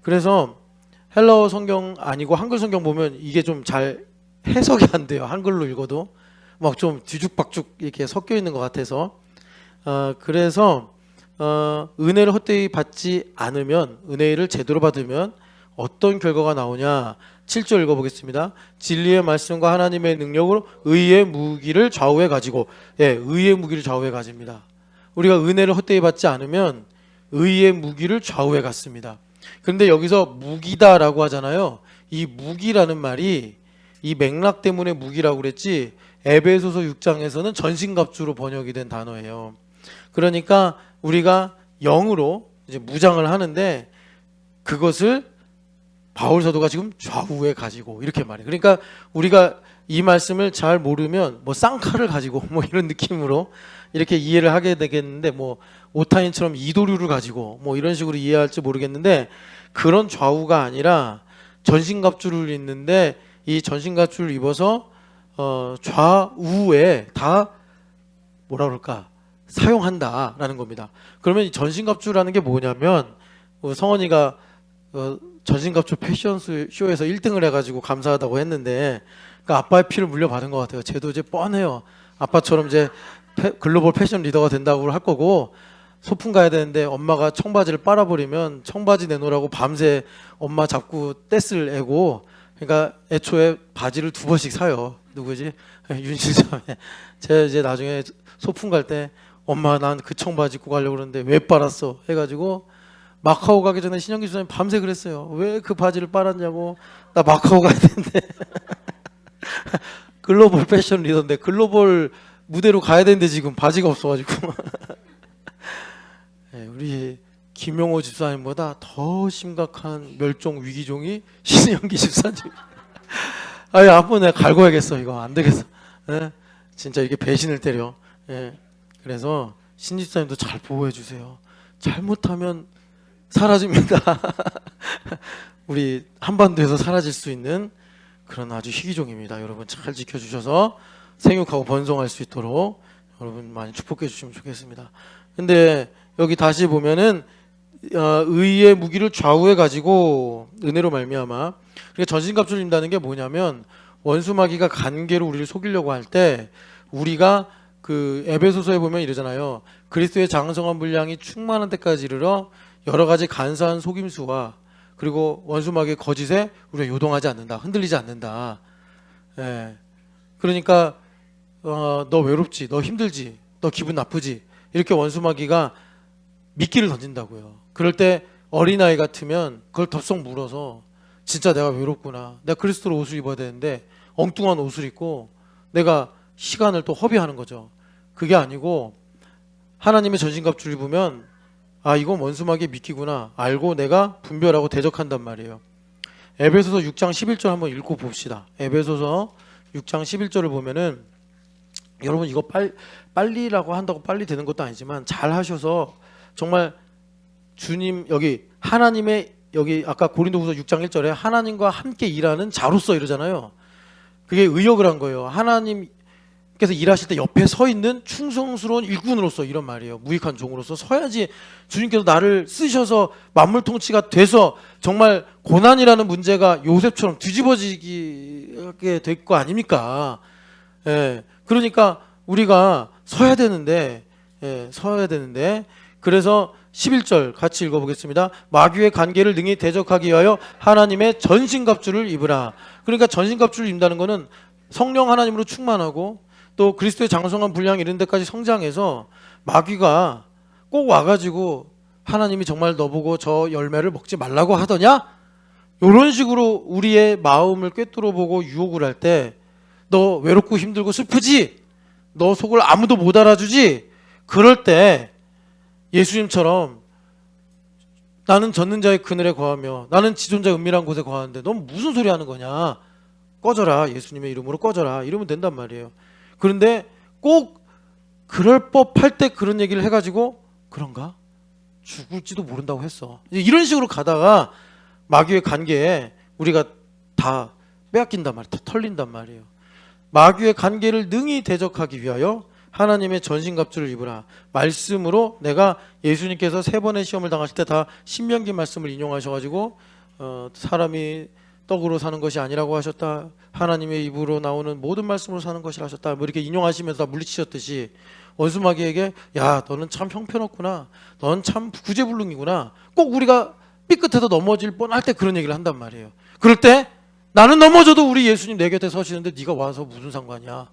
Speaker 1: 그래서 헬라어 성경 아니고 한글 성경 보면 이게 좀 잘 해석이 안 돼요. 한글로 읽어도 막 좀 뒤죽박죽 이렇게 섞여 있는 것 같아서 그래서 은혜를 헛되이 받지 않으면, 은혜를 제대로 받으면 어떤 결과가 나오냐. 7절 읽어보겠습니다. 진리의 말씀과 하나님의 능력으로 의의 무기를 좌우에 가지고, 의의 무기를 좌우에 가집니다. 우리가 은혜를 헛되이 받지 않으면 의의 무기를 좌우에 갖습니다. 그런데 여기서 무기다라고 하잖아요. 이 무기라는 말이 이 맥락 때문에 무기라고 그랬지, 에베소서 6장에서는 전신갑주로 번역이 된 단어예요. 그러니까 우리가 영으로 이제 무장을 하는데 그것을 바울 사도가 지금 좌우에 가지고 이렇게 말해요. 그러니까 우리가 이 말씀을 잘 모르면 뭐 쌍칼을 가지고 뭐 이런 느낌으로 이렇게 이해를 하게 되겠는데, 뭐 오타인처럼 이도류를 가지고 뭐 이런 식으로 이해할지 모르겠는데, 그런 좌우가 아니라 전신갑주를 입는데 이 전신갑주를 입어서 좌우에 다 뭐라 그럴까 사용한다라는 겁니다. 그러면 이 전신갑주라는 게 뭐냐면, 성원이가 전신갑주 패션쇼에서 1등을 해가지고 감사하다고 했는데, 그러니까 아빠의 피를 물려받은 것 같아요. 쟤도 이제 뻔해요. 아빠처럼 이제 글로벌 패션 리더가 된다고 할 거고, 소풍 가야 되는데 엄마가 청바지를 빨아버리면 청바지 내놓으라고 밤새 엄마 잡고 떼쓸 애고, 그러니까 애초에 바지를 2번씩 사요. 누구지? 윤실자매. 제 이제 나중에 소풍 갈 때 엄마 난 그 청바지 입고 가려고 그러는데 왜 빨았어? 해가지고 마카오 가기 전에 신영기 수사님 밤새 그랬어요. 왜 그 바지를 빨았냐고. 나 마카오 가야 되는데. 글로벌 패션 리더인데 글로벌 무대로 가야 되는데 지금 바지가 없어가지고. 네, 우리 김용호 집사님보다 더 심각한 멸종 위기종이 신영기 집사님. 아니 앞으로 내가 갈고야겠어. 이거 안 되겠어. 네? 진짜 이게 배신을 때려. 네. 그래서 신 집사님도 잘 보호해 주세요. 잘못하면 사라집니다. 우리 한반도에서 사라질 수 있는 그런 아주 희귀종입니다. 여러분 잘 지켜주셔서 생육하고 번성할 수 있도록 여러분 많이 축복해 주시면 좋겠습니다. 근데 여기 다시 보면은 의의 무기를 좌우에 가지고 은혜로 말미암아. 그러니까 전신갑주를 입는다는 게 뭐냐면, 원수마귀가 간계로 우리를 속이려고 할 때 우리가 그 에베소서에 보면 이러잖아요. 그리스도의 장성한 분량이 충만한 때까지 이르러 여러 가지 간사한 속임수와 그리고 원수마귀의 거짓에 우리가 요동하지 않는다, 흔들리지 않는다. 예. 그러니까 너 외롭지, 너 힘들지, 너 기분 나쁘지, 이렇게 원수마귀가 미끼를 던진다고요. 그럴 때 어린아이 같으면 그걸 덥석 물어서 진짜 내가 외롭구나, 내가 그리스도로 옷을 입어야 되는데 엉뚱한 옷을 입고 내가 시간을 또 허비하는 거죠. 그게 아니고 하나님의 전신갑주를 입으면 아 이건 원수마귀의 미끼구나 알고 내가 분별하고 대적한단 말이에요. 에베소서 6장 11절 한번 읽고 봅시다. 에베소서 6장 11절을 보면은, 여러분 이거 빨리라고 한다고 빨리 되는 것도 아니지만 잘 하셔서 정말 주님, 여기 하나님의, 여기 아까 고린도후서 6장 1절에 하나님과 함께 일하는 자로서 이러잖아요. 그게 의역을 한 거예요. 하나님께서 일하실 때 옆에 서 있는 충성스러운 일꾼으로서, 이런 말이에요. 무익한 종으로서 서야지 주님께서 나를 쓰셔서 만물 통치가 돼서 정말 고난이라는 문제가 요셉처럼 뒤집어지게 될 거 아닙니까? 예. 그러니까 우리가 서야 되는데, 서야 되는데, 그래서 11절 같이 읽어보겠습니다. 마귀의 관계를 능히 대적하기 위하여 하나님의 전신갑주를 입으라. 그러니까 전신갑주를 입는다는 것은 성령 하나님으로 충만하고 또 그리스도의 장성한 분량 이런 데까지 성장해서 마귀가 꼭 와가지고 하나님이 정말 너보고 저 열매를 먹지 말라고 하더냐? 이런 식으로 우리의 마음을 꿰뚫어 보고 유혹을 할 때, 너 외롭고 힘들고 슬프지? 너 속을 아무도 못 알아주지? 그럴 때 예수님처럼 나는 젖는 자의 그늘에 거하며 나는 지존자의 은밀한 곳에 거하는데 넌 무슨 소리 하는 거냐? 꺼져라, 예수님의 이름으로 꺼져라, 이러면 된단 말이에요. 그런데 꼭 그럴 법할 때 그런 얘기를 해가지고 그런가? 죽을지도 모른다고 했어. 이런 식으로 가다가 마귀의 관계에 우리가 다 빼앗긴단 말이에요. 털린단 말이에요. 마귀의 관계를 능히 대적하기 위하여 하나님의 전신갑주를 입으라. 말씀으로 내가 예수님께서 3번의 시험을 당하실 때 다 신명기 말씀을 인용하셔가지고 사람이 떡으로 사는 것이 아니라고 하셨다. 하나님의 입으로 나오는 모든 말씀으로 사는 것이라 하셨다. 뭐 이렇게 인용하시면서 다 물리치셨듯이 원수마귀에게 야 너는 참 형편없구나. 넌 참 구제불능이구나. 꼭 우리가 삐끗해서 넘어질 뻔할 때 그런 얘기를 한단 말이에요. 그럴 때 나는 넘어져도 우리 예수님 내 곁에 서시는데 네가 와서 무슨 상관이야.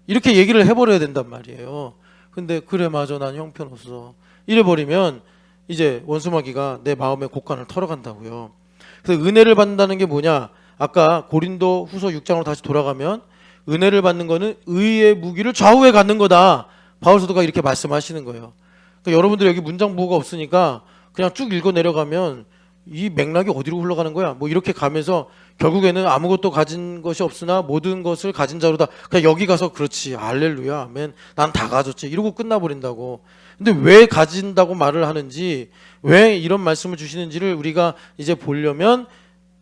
Speaker 1: 이렇게 얘기를 해버려야 된단 말이에요. 근데 그래 맞아 난 형편없어. 이래버리면 이제 원수마귀가 내 마음의 곳간을 털어간다고요. 그래서 은혜를 받는다는 게 뭐냐. 아까 고린도 후서 6장으로 다시 돌아가면 은혜를 받는 거는 의의 무기를 좌우에 갖는 거다. 바울 사도가 이렇게 말씀하시는 거예요. 그러니까 여러분들 여기 문장 보호가 없으니까 그냥 쭉 읽어 내려가면 이 맥락이 어디로 흘러가는 거야? 뭐 이렇게 가면서 결국에는 아무것도 가진 것이 없으나 모든 것을 가진 자로다. 그냥 여기 가서 그렇지 할렐루야 아멘 난 다 가졌지 이러고 끝나버린다고. 근데 왜 가진다고 말을 하는지 왜 이런 말씀을 주시는지를 우리가 이제 보려면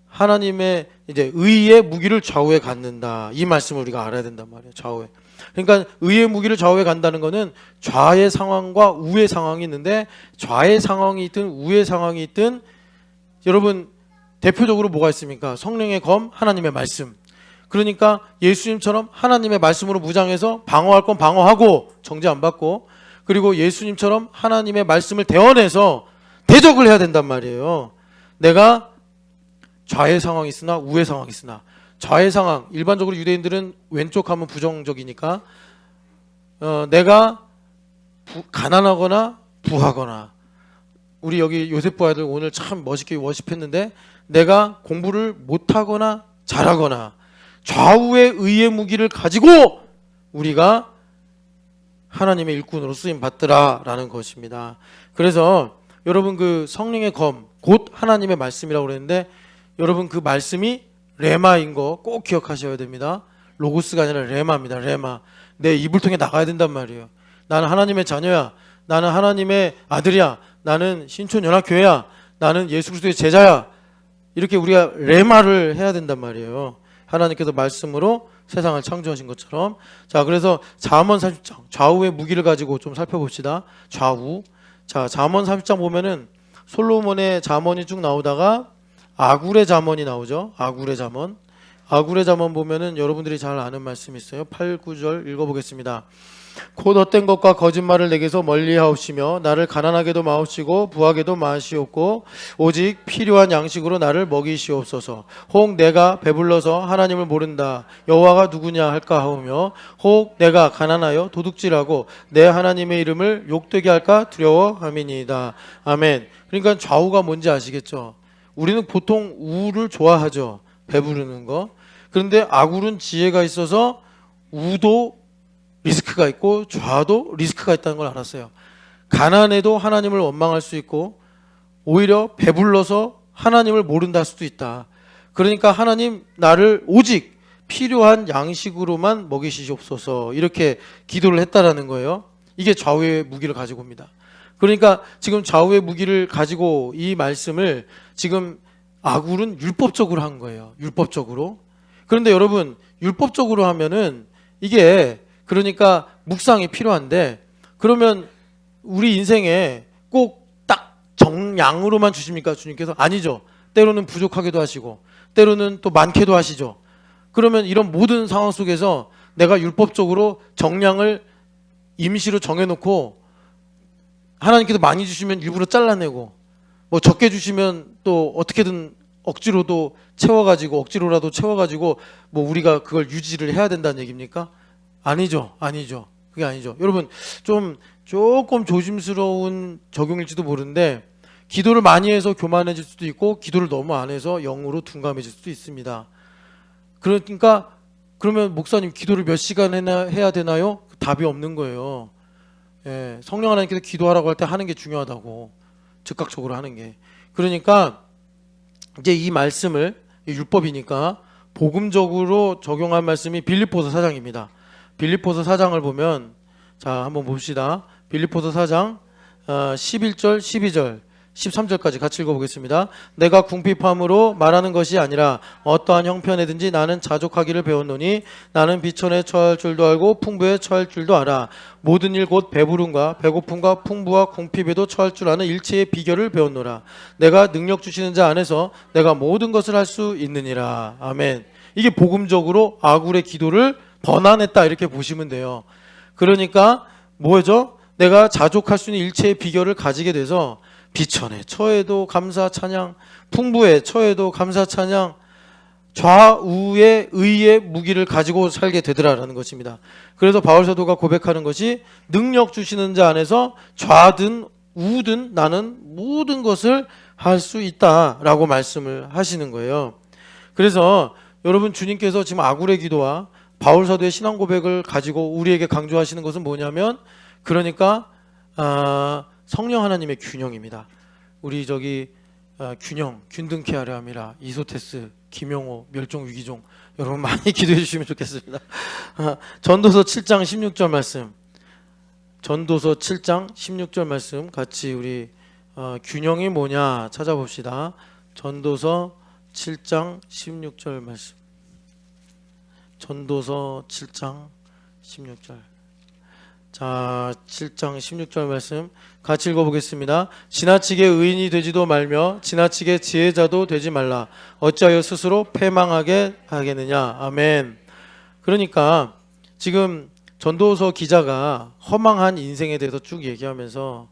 Speaker 1: 하나님의 이제 의의 무기를 좌우에 갖는다. 이 말씀을 우리가 알아야 된단 말이에요. 좌우에. 그러니까 의의 무기를 좌우에 간다는 거는 좌의 상황과 우의 상황이 있는데 좌의 상황이 있든 우의 상황이 있든 여러분 대표적으로 뭐가 있습니까? 성령의 검, 하나님의 말씀. 그러니까 예수님처럼 하나님의 말씀으로 무장해서 방어할 건 방어하고 정죄 안 받고 그리고 예수님처럼 하나님의 말씀을 대언해서 대적을 해야 된단 말이에요. 내가 좌의 상황이 있으나 우의 상황이 있으나 좌의 상황 일반적으로 유대인들은 왼쪽 하면 부정적이니까 내가 가난하거나 부하거나 우리 여기 요셉부 아이들 오늘 참 멋있게 워십했는데 내가 공부를 못하거나 잘하거나 좌우의 의의 무기를 가지고 우리가 하나님의 일꾼으로 쓰임 받더라라는 것입니다. 그래서 여러분 그 성령의 검 곧 하나님의 말씀이라고 그랬는데 여러분 그 말씀이 레마인 거 꼭 기억하셔야 됩니다. 로고스가 아니라 레마입니다. 레마. 내 입을 통해 나가야 된단 말이에요. 나는 하나님의 자녀야. 나는 하나님의 아들이야. 나는 신촌연합교회야. 나는 예수 그리스도의 제자야. 이렇게 우리가 레마를 해야 된단 말이에요. 하나님께서 말씀으로 세상을 창조하신 것처럼. 자, 그래서 잠언 30장 좌우의 무기를 가지고 좀 살펴봅시다. 좌우. 자, 잠언 30장 보면은 솔로몬의 잠언이 쭉 나오다가 아굴의 잠언이 나오죠. 아굴의 잠언. 아굴의 잠언 보면은 여러분들이 잘 아는 말씀이 있어요. 8, 9절 읽어보겠습니다. 곧 헛된 것과 거짓말을 내게서 멀리하옵시며 나를 가난하게도 마옵시고 부하게도 마시옵고 오직 필요한 양식으로 나를 먹이시옵소서. 혹 내가 배불러서 하나님을 모른다 여호와가 누구냐 할까 하오며 혹 내가 가난하여 도둑질하고 내 하나님의 이름을 욕되게 할까 두려워함이니이다. 아멘. 그러니까 좌우가 뭔지 아시겠죠? 우리는 보통 우를 좋아하죠. 배부르는 거. 그런데 아굴은 지혜가 있어서 우도 리스크가 있고 좌도 리스크가 있다는 걸 알았어요. 가난해도 하나님을 원망할 수 있고 오히려 배불러서 하나님을 모른다 할 수도 있다. 그러니까 하나님 나를 오직 필요한 양식으로만 먹이시옵소서 이렇게 기도를 했다라는 거예요. 이게 좌우의 무기를 가지고 옵니다. 그러니까 지금 좌우의 무기를 가지고 이 말씀을 지금 아굴은 율법적으로 한 거예요. 율법적으로. 그런데 여러분 율법적으로 하면은 이게 그러니까 묵상이 필요한데 그러면 우리 인생에 꼭 딱 정량으로만 주십니까? 주님께서? 아니죠. 때로는 부족하게도 하시고 때로는 또 많게도 하시죠. 그러면 이런 모든 상황 속에서 내가 율법적으로 정량을 임시로 정해놓고 하나님께서 많이 주시면 일부러 잘라내고 뭐 적게 주시면 또 어떻게든 억지로도 채워가지고 억지로라도 채워가지고 뭐 우리가 그걸 유지를 해야 된다는 얘기입니까? 아니죠. 아니죠. 그게 아니죠. 여러분 조금 조심스러운 적용일지도 모르는데 기도를 많이 해서 교만해질 수도 있고 기도를 너무 안 해서 영으로 둔감해질 수도 있습니다. 그러니까 그러면 목사님 기도를 몇 시간 해야 되나요? 답이 없는 거예요. 예, 성령 하나님께서 기도하라고 할 때 하는 게 중요하다고 즉각적으로 하는 게. 그러니까 이제 이 말씀을 율법이니까 복음적으로 적용한 말씀이 빌립보서 4장입니다. 빌립보서 4장을 보면 자 한번 봅시다. 빌립보서 4장 11절 12절 13절까지 같이 읽어보겠습니다. 내가 궁핍함으로 말하는 것이 아니라 어떠한 형편에든지 나는 자족하기를 배웠노니 나는 비천에 처할 줄도 알고 풍부에 처할 줄도 알아. 모든 일 곧 배부름과 배고픔과 풍부와 궁핍에도 처할 줄 아는 일체의 비결을 배웠노라. 내가 능력 주시는 자 안에서 내가 모든 것을 할 수 있느니라. 아멘. 이게 복음적으로 아굴의 기도를 번안했다 이렇게 보시면 돼요. 그러니까 뭐죠? 내가 자족할 수 있는 일체의 비결을 가지게 돼서 비천에 처해도 감사 찬양, 풍부에 처해도 감사 찬양, 좌우의 의의 무기를 가지고 살게 되더라라는 것입니다. 그래서 바울 사도가 고백하는 것이 능력 주시는 자 안에서 좌든 우든 나는 모든 것을 할 수 있다라고 말씀을 하시는 거예요. 그래서 여러분 주님께서 지금 아굴의 기도와 바울 사도의 신앙 고백을 가지고 우리에게 강조하시는 것은 뭐냐면 그러니까 성령 하나님의 균형입니다. 우리 균형, 균등케 하려 함이라 이소테스, 김용호, 멸종 위기종 여러분 많이 기도해 주시면 좋겠습니다. 전도서 7장 16절 말씀, 전도서 7장 16절 말씀 같이 우리 균형이 뭐냐 찾아봅시다. 전도서 7장 16절 말씀, 전도서 7장 16절. 자, 7장 16절 말씀 같이 읽어보겠습니다. 지나치게 의인이 되지도 말며 지나치게 지혜자도 되지 말라. 어찌하여 스스로 패망하게 하겠느냐. 아멘. 그러니까 지금 전도서 기자가 허망한 인생에 대해서 쭉 얘기하면서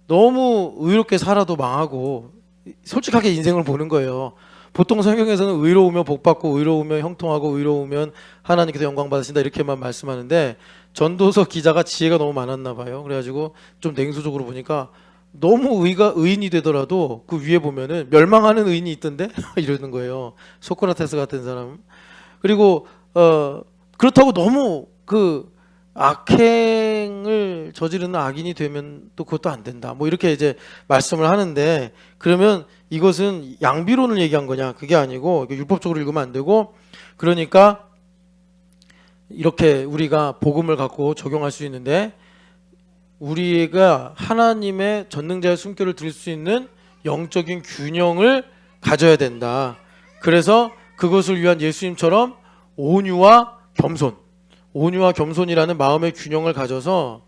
Speaker 1: 너무 의롭게 살아도 망하고 솔직하게 인생을 보는 거예요. 보통 성경에서는 의로우면 복받고 의로우면 형통하고 의로우면 하나님께서 영광 받으신다 이렇게만 말씀하는데 전도서 기자가 지혜가 너무 많았나 봐요. 그래가지고 좀 냉소적으로 보니까 너무 의인이 되더라도 그 위에 보면은 멸망하는 의인이 있던데 이러는 거예요. 소크라테스 같은 사람. 그리고 그렇다고 너무 그 악행을 저지르는 악인이 되면 또 그것도 안 된다. 뭐 이렇게 이제 말씀을 하는데 그러면 이것은 양비론을 얘기한 거냐? 그게 아니고 율법적으로 읽으면 안 되고 그러니까 이렇게 우리가 복음을 갖고 적용할 수 있는데 우리가 하나님의 전능자의 숨결을 들을 수 있는 영적인 균형을 가져야 된다. 그래서 그것을 위한 예수님처럼 온유와 겸손이라는 마음의 균형을 가져서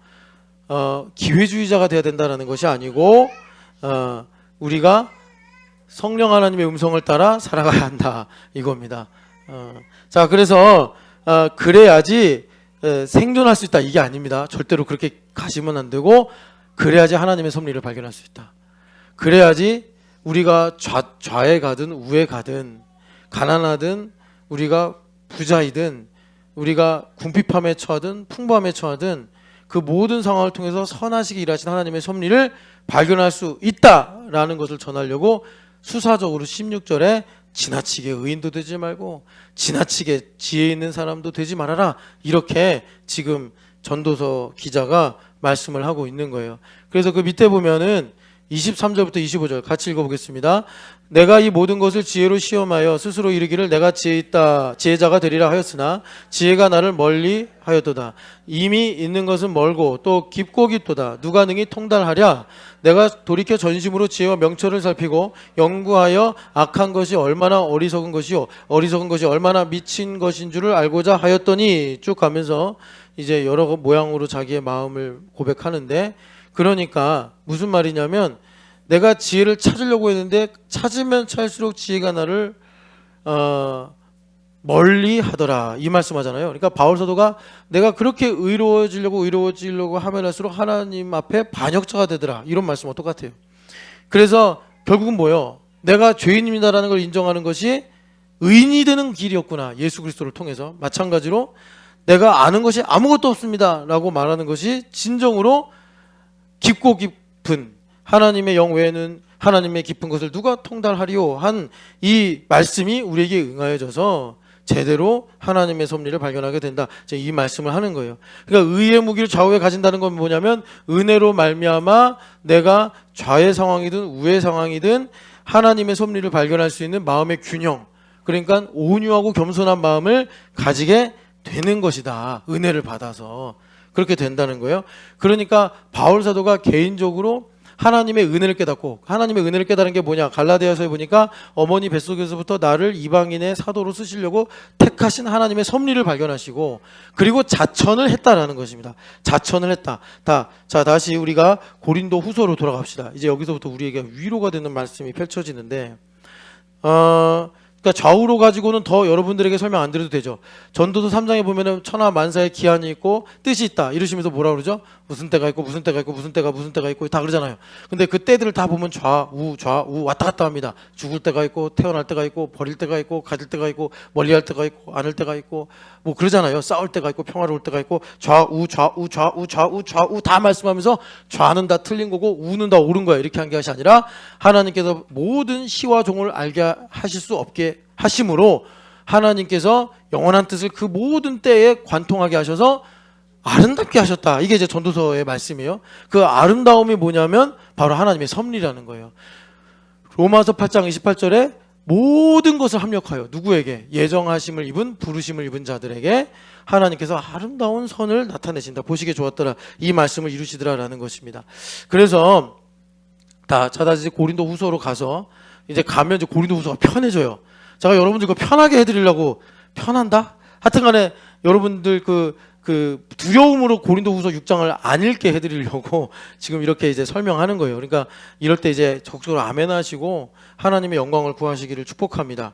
Speaker 1: 기회주의자가 돼야 된다는 것이 아니고 우리가 성령 하나님의 음성을 따라 살아가야 한다 이겁니다. 자, 그래서 그래야지 생존할 수 있다 이게 아닙니다. 절대로 그렇게 가시면 안 되고 그래야지 하나님의 섭리를 발견할 수 있다. 그래야지 우리가 좌에 가든 우에 가든 가난하든 우리가 부자이든 우리가 궁핍함에 처하든 풍부함에 처하든 그 모든 상황을 통해서 선하시게 일하신 하나님의 섭리를 발견할 수 있다라는 것을 전하려고 수사적으로 16절에 지나치게 의인도 되지 말고 지나치게 지혜 있는 사람도 되지 말아라 이렇게 지금 전도서 기자가 말씀을 하고 있는 거예요. 그래서 그 밑에 보면은 23절부터 25절 같이 읽어보겠습니다. 내가 이 모든 것을 지혜로 시험하여 스스로 이르기를 내가 지혜자가 되리라 하였으나 지혜가 나를 멀리 하였도다. 이미 있는 것은 멀고 또 깊고 깊도다. 누가 능히 통달하랴. 내가 돌이켜 전심으로 지혜와 명철을 살피고 연구하여 악한 것이 얼마나 어리석은 것이요 어리석은 것이 얼마나 미친 것인 줄을 알고자 하였더니 쭉 가면서 이제 여러 모양으로 자기의 마음을 고백하는데 그러니까 무슨 말이냐면 내가 지혜를 찾으려고 했는데 찾으면 찾을수록 지혜가 나를 멀리 하더라 이 말씀하잖아요. 그러니까 바울 사도가 내가 그렇게 의로워지려고 하면 할수록 하나님 앞에 반역자가 되더라 이런 말씀과 똑같아요. 그래서 결국은 뭐예요? 내가 죄인입니다라는 걸 인정하는 것이 의인이 되는 길이었구나. 예수 그리스도를 통해서. 마찬가지로 내가 아는 것이 아무것도 없습니다 라고 말하는 것이 진정으로 깊고 깊은 하나님의 영 외에는 하나님의 깊은 것을 누가 통달하리요 한 이 말씀이 우리에게 응하여져서 제대로 하나님의 섭리를 발견하게 된다. 이 말씀을 하는 거예요. 그러니까 의의 무기를 좌우에 가진다는 건 뭐냐면 은혜로 말미암아 내가 좌의 상황이든 우의 상황이든 하나님의 섭리를 발견할 수 있는 마음의 균형, 그러니까 온유하고 겸손한 마음을 가지게 되는 것이다. 은혜를 받아서 그렇게 된다는 거예요. 그러니까 바울 사도가 개인적으로 하나님의 은혜를 깨닫고, 하나님의 은혜를 깨달은 게 뭐냐? 갈라디아서에 보니까 어머니 뱃속에서부터 나를 이방인의 사도로 쓰시려고 택하신 하나님의 섭리를 발견하시고, 그리고 자천을 했다라는 것입니다. 자천을 했다. 자, 다시 우리가 고린도 후서로 돌아갑시다. 이제 여기서부터 우리에게 위로가 되는 말씀이 펼쳐지는데, 그러니까 좌우로 가지고는 더 여러분들에게 설명 안 드려도 되죠. 전도서 3장에 보면은 천하 만사의 기한이 있고 뜻이 있다 이러시면서 뭐라 그러죠? 무슨 때가 있고 무슨 때가 있고 무슨 때가 있고 다 그러잖아요. 근데 그 때들을 다 보면 좌우 왔다 갔다 합니다. 죽을 때가 있고 태어날 때가 있고 버릴 때가 있고 가질 때가 있고 멀리할 때가 있고 안을 때가 있고 뭐 그러잖아요. 싸울 때가 있고 평화로울 때가 있고 좌우 다 말씀하면서 좌는 다 틀린 거고 우는 다 옳은 거야 이렇게 한 것이 아니라 하나님께서 모든 시와 종을 알게 하실 수 없게 하심으로 하나님께서 영원한 뜻을 그 모든 때에 관통하게 하셔서 아름답게 하셨다. 이게 이제 전도서의 말씀이에요. 그 아름다움이 뭐냐면 바로 하나님의 섭리라는 거예요. 로마서 8장 28절에 모든 것을 합력하여 누구에게? 예정하심을 입은 부르심을 입은 자들에게 하나님께서 아름다운 선을 나타내신다. 보시기에 좋았더라. 이 말씀을 이루시더라라는 것입니다. 그래서 다시 고린도 후서로 가서 이제 가면 이제 고린도 후서가 편해져요. 제가 여러분들 이거 편하게 해드리려고 편한다? 하여튼 간에 여러분들 그 두려움으로 고린도 후서 6장을 안 읽게 해드리려고 지금 이렇게 이제 설명하는 거예요. 그러니까 이럴 때 이제 적극적으로 아멘 하시고 하나님의 영광을 구하시기를 축복합니다.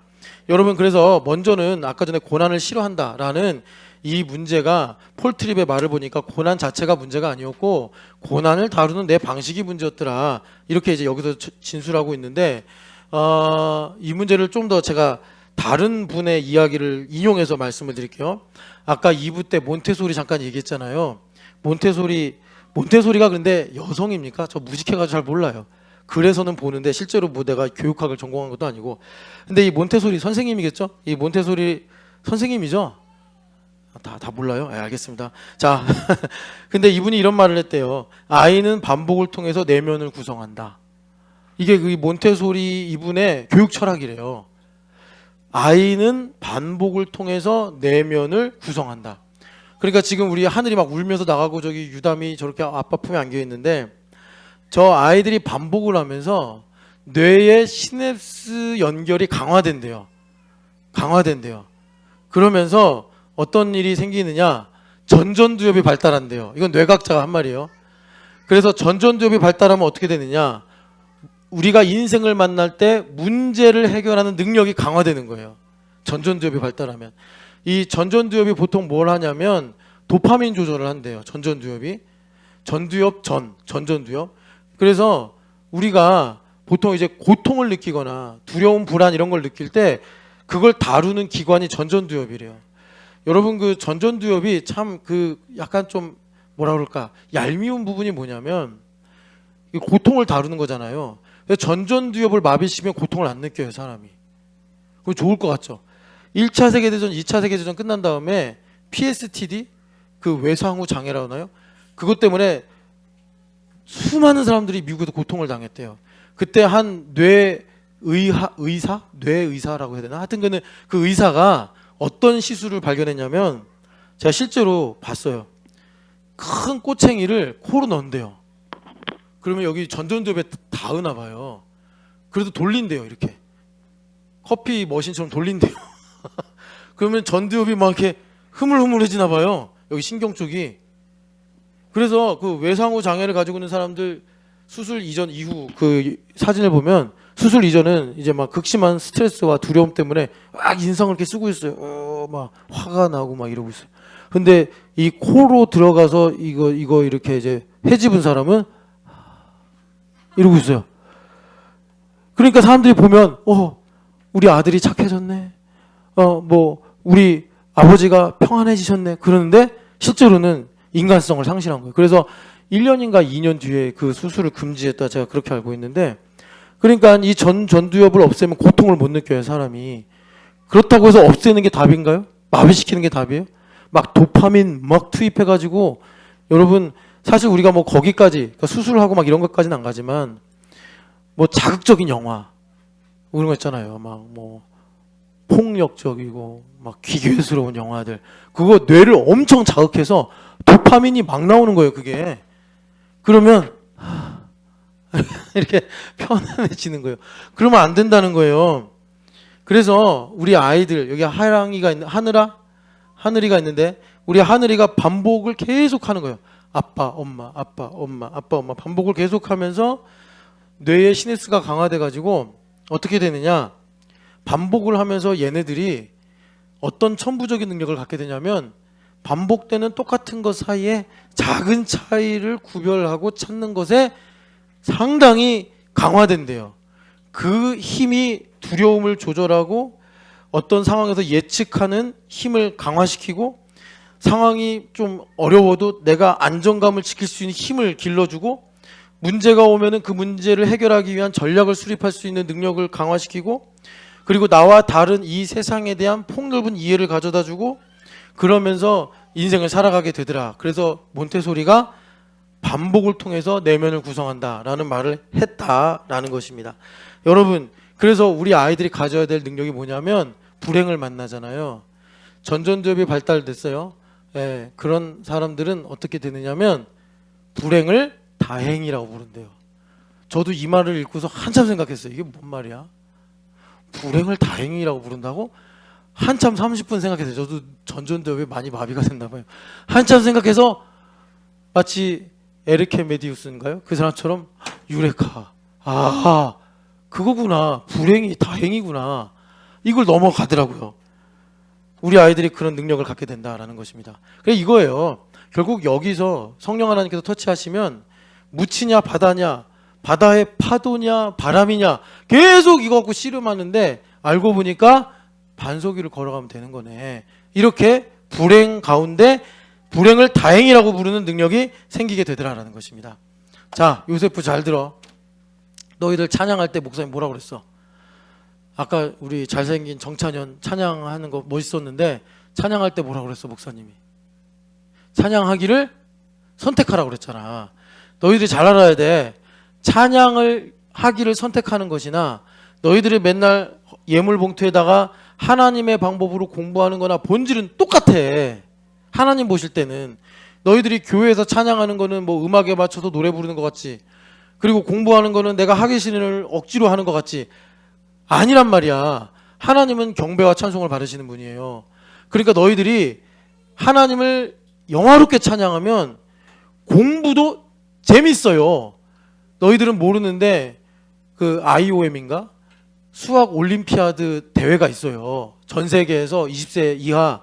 Speaker 1: 여러분 그래서 먼저는 아까 전에 고난을 싫어한다라는 이 문제가 폴 트립의 말을 보니까 고난 자체가 문제가 아니었고 고난을 다루는 내 방식이 문제였더라. 이렇게 이제 여기서 진술하고 있는데 이 문제를 좀 더 제가 다른 분의 이야기를 인용해서 말씀을 드릴게요. 아까 2부 때 몬테소리 잠깐 얘기했잖아요. 몬테소리가 근데 여성입니까? 저 무식해가지고 잘 몰라요. 그래서는 보는데 실제로 뭐 내가 교육학을 전공한 것도 아니고. 근데 이 몬테소리 선생님이겠죠? 이 몬테소리 선생님이죠? 다 몰라요? 네, 알겠습니다. 자, 근데 이분이 이런 말을 했대요. 아이는 반복을 통해서 내면을 구성한다. 이게 그 몬테소리 이분의 교육 철학이래요. 아이는 반복을 통해서 내면을 구성한다. 그러니까 지금 우리 하늘이 막 울면서 나가고 저기 유담이 저렇게 아빠 품에 안겨 있는데 저 아이들이 반복을 하면서 뇌의 시냅스 연결이 강화된대요. 그러면서 어떤 일이 생기느냐? 전전두엽이 발달한대요. 이건 뇌과학자가 한 말이에요. 그래서 전전두엽이 발달하면 어떻게 되느냐? 우리가 인생을 만날 때 문제를 해결하는 능력이 강화되는 거예요. 전전두엽이 발달하면. 이 전전두엽이 보통 뭘 하냐면 도파민 조절을 한대요. 전전두엽이. 전전두엽. 그래서 우리가 보통 이제 고통을 느끼거나 두려움, 불안 이런 걸 느낄 때 그걸 다루는 기관이 전전두엽이래요. 여러분 그 전전두엽이 참 그 약간 좀 뭐라 그럴까 얄미운 부분이 뭐냐면 고통을 다루는 거잖아요. 전전두엽을 마비시키면 고통을 안 느껴요 사람이. 그거 좋을 것 같죠. 1차 세계대전 2차 세계대전 끝난 다음에 PSTD 그 외상후 장애라고 하나요? 그것 때문에 수많은 사람들이 미국에서 고통을 당했대요. 그때 한 뇌의사라고 해야 되나? 하여튼 그 의사가 어떤 시술을 발견했냐면 제가 실제로 봤어요. 큰 꼬챙이를 코로 넣는데요. 그러면 여기 전전두엽에 닿으나 봐요. 그래도 돌린대요 이렇게. 커피 머신처럼 돌린대요. 그러면 전두엽이 막 이렇게 흐물흐물해지나 봐요. 여기 신경 쪽이. 그래서 그 외상후 장애를 가지고 있는 사람들 수술 이전 이후 그 사진을 보면 수술 이전은 이제 막 극심한 스트레스와 두려움 때문에 막 인상을 이렇게 쓰고 있어요. 막 화가 나고 막 이러고 있어요. 근데 이 코로 들어가서 이거 이렇게 이제 헤집은 사람은 이러고 있어요. 그러니까 사람들이 보면 우리 아들이 착해졌네. 뭐 우리 아버지가 평안해지셨네. 그러는데 실제로는 인간성을 상실한 거예요. 그래서 1년인가 2년 뒤에 그 수술을 금지했다 제가 그렇게 알고 있는데 그러니까 이 전두엽을 없애면 고통을 못 느껴요 사람이. 그렇다고 해서 없애는 게 답인가요? 마비시키는 게 답이에요? 막 도파민 막 투입해가지고 여러분 사실 우리가 뭐 거기까지 그러니까 수술하고 막 이런 것까지는 안 가지만 뭐 자극적인 영화 이런 거 있잖아요. 막 뭐 폭력적이고 막 기괴스러운 영화들 그거 뇌를 엄청 자극해서 도파민이 막 나오는 거예요. 그게 그러면 이렇게 편안해지는 거예요. 그러면 안 된다는 거예요. 그래서 우리 아이들 여기 하랑이가 있는 하늘이가 있는데 우리 하늘이가 반복을 계속 하는 거예요. 아빠, 엄마, 아빠, 엄마, 아빠, 엄마 반복을 계속하면서 뇌의 시내스가 강화돼 가지고 어떻게 되느냐? 반복을 하면서 얘네들이 어떤 천부적인 능력을 갖게 되냐면 반복되는 똑같은 것 사이에 작은 차이를 구별하고 찾는 것에 상당히 강화된대요. 그 힘이 두려움을 조절하고 어떤 상황에서 예측하는 힘을 강화시키고 상황이 좀 어려워도 내가 안정감을 지킬 수 있는 힘을 길러주고 문제가 오면은 그 문제를 해결하기 위한 전략을 수립할 수 있는 능력을 강화시키고 그리고 나와 다른 이 세상에 대한 폭넓은 이해를 가져다주고 그러면서 인생을 살아가게 되더라. 그래서 몬테소리가 반복을 통해서 내면을 구성한다라는 말을 했다라는 것입니다. 여러분, 그래서 우리 아이들이 가져야 될 능력이 뭐냐면 불행을 만나잖아요. 전전두엽이 발달됐어요. 예, 그런 사람들은 어떻게 되느냐면 불행을 다행이라고 부른대요. 저도 이 말을 읽고서 한참 생각했어요. 이게 뭔 말이야? 불행을 다행이라고 부른다고? 한참 30분 생각했어요. 저도 전전두엽이 많이 마비가 됐나 봐요. 한참 생각해서 마치 에르케 메디우스인가요? 그 사람처럼 유레카. 아, 그거구나. 불행이 다행이구나. 이걸 넘어가더라고요. 우리 아이들이 그런 능력을 갖게 된다라는 것입니다. 그래 이거예요. 결국 여기서 성령 하나님께서 터치하시면 묻히냐 바다냐 바다의 파도냐 바람이냐 계속 이거 갖고 씨름하는데 알고 보니까 반석 위를 걸어가면 되는 거네. 이렇게 불행 가운데 불행을 다행이라고 부르는 능력이 생기게 되더라라는 것입니다. 자, 요세프 잘 들어. 너희들 찬양할 때 목사님 뭐라고 그랬어? 아까 우리 잘생긴 정찬현 찬양하는 거 멋있었는데 찬양할 때 뭐라고 그랬어 목사님이? 찬양하기를 선택하라고 그랬잖아. 너희들이 잘 알아야 돼. 찬양을 하기를 선택하는 것이나 너희들이 맨날 예물 봉투에다가 하나님의 방법으로 공부하는 거나 본질은 똑같아. 하나님 보실 때는 너희들이 교회에서 찬양하는 거는 뭐 음악에 맞춰서 노래 부르는 것 같지, 그리고 공부하는 거는 내가 하기 싫은 억지로 하는 것 같지, 아니란 말이야. 하나님은 경배와 찬송을 받으시는 분이에요. 그러니까 너희들이 하나님을 영화롭게 찬양하면 공부도 재밌어요. 너희들은 모르는데 그 IOM인가? 수학 올림피아드 대회가 있어요. 전 세계에서 20세 이하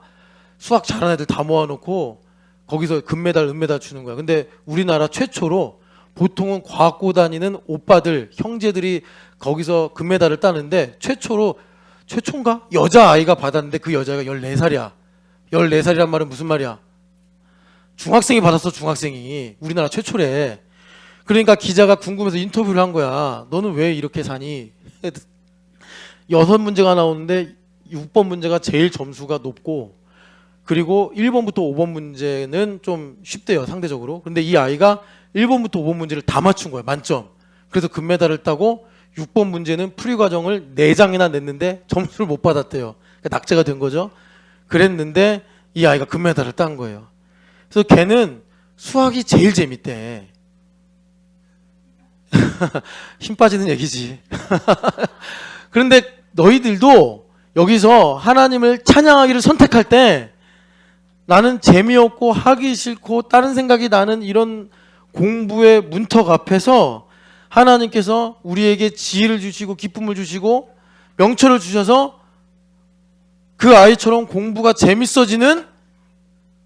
Speaker 1: 수학 잘하는 애들 다 모아놓고 거기서 금메달, 은메달 주는 거야. 근데 우리나라 최초로 보통은 과학고 다니는 오빠들, 형제들이 거기서 금메달을 따는데 최초인가? 여자아이가 받았는데 그 여자가 14살이야. 14살이란 말은 무슨 말이야? 중학생이 받았어, 중학생이. 우리나라 최초래. 그러니까 기자가 궁금해서 인터뷰를 한 거야. 너는 왜 이렇게 사니? 6문제가 나오는데 6번 문제가 제일 점수가 높고 그리고 1번부터 5번 문제는 좀 쉽대요, 상대적으로. 근데 이 아이가 1번부터 5번 문제를 다 맞춘 거야, 만점. 그래서 금메달을 따고 6번 문제는 풀이 과정을 4장이나 냈는데 점수를 못 받았대요. 그러니까 낙제가 된 거죠. 그랬는데 이 아이가 금메달을 딴 거예요. 그래서 걔는 수학이 제일 재밌대. 힘 빠지는 얘기지. 그런데 너희들도 여기서 하나님을 찬양하기를 선택할 때 나는 재미없고 하기 싫고 다른 생각이 나는 이런 공부의 문턱 앞에서 하나님께서 우리에게 지혜를 주시고 기쁨을 주시고 명철을 주셔서 그 아이처럼 공부가 재밌어지는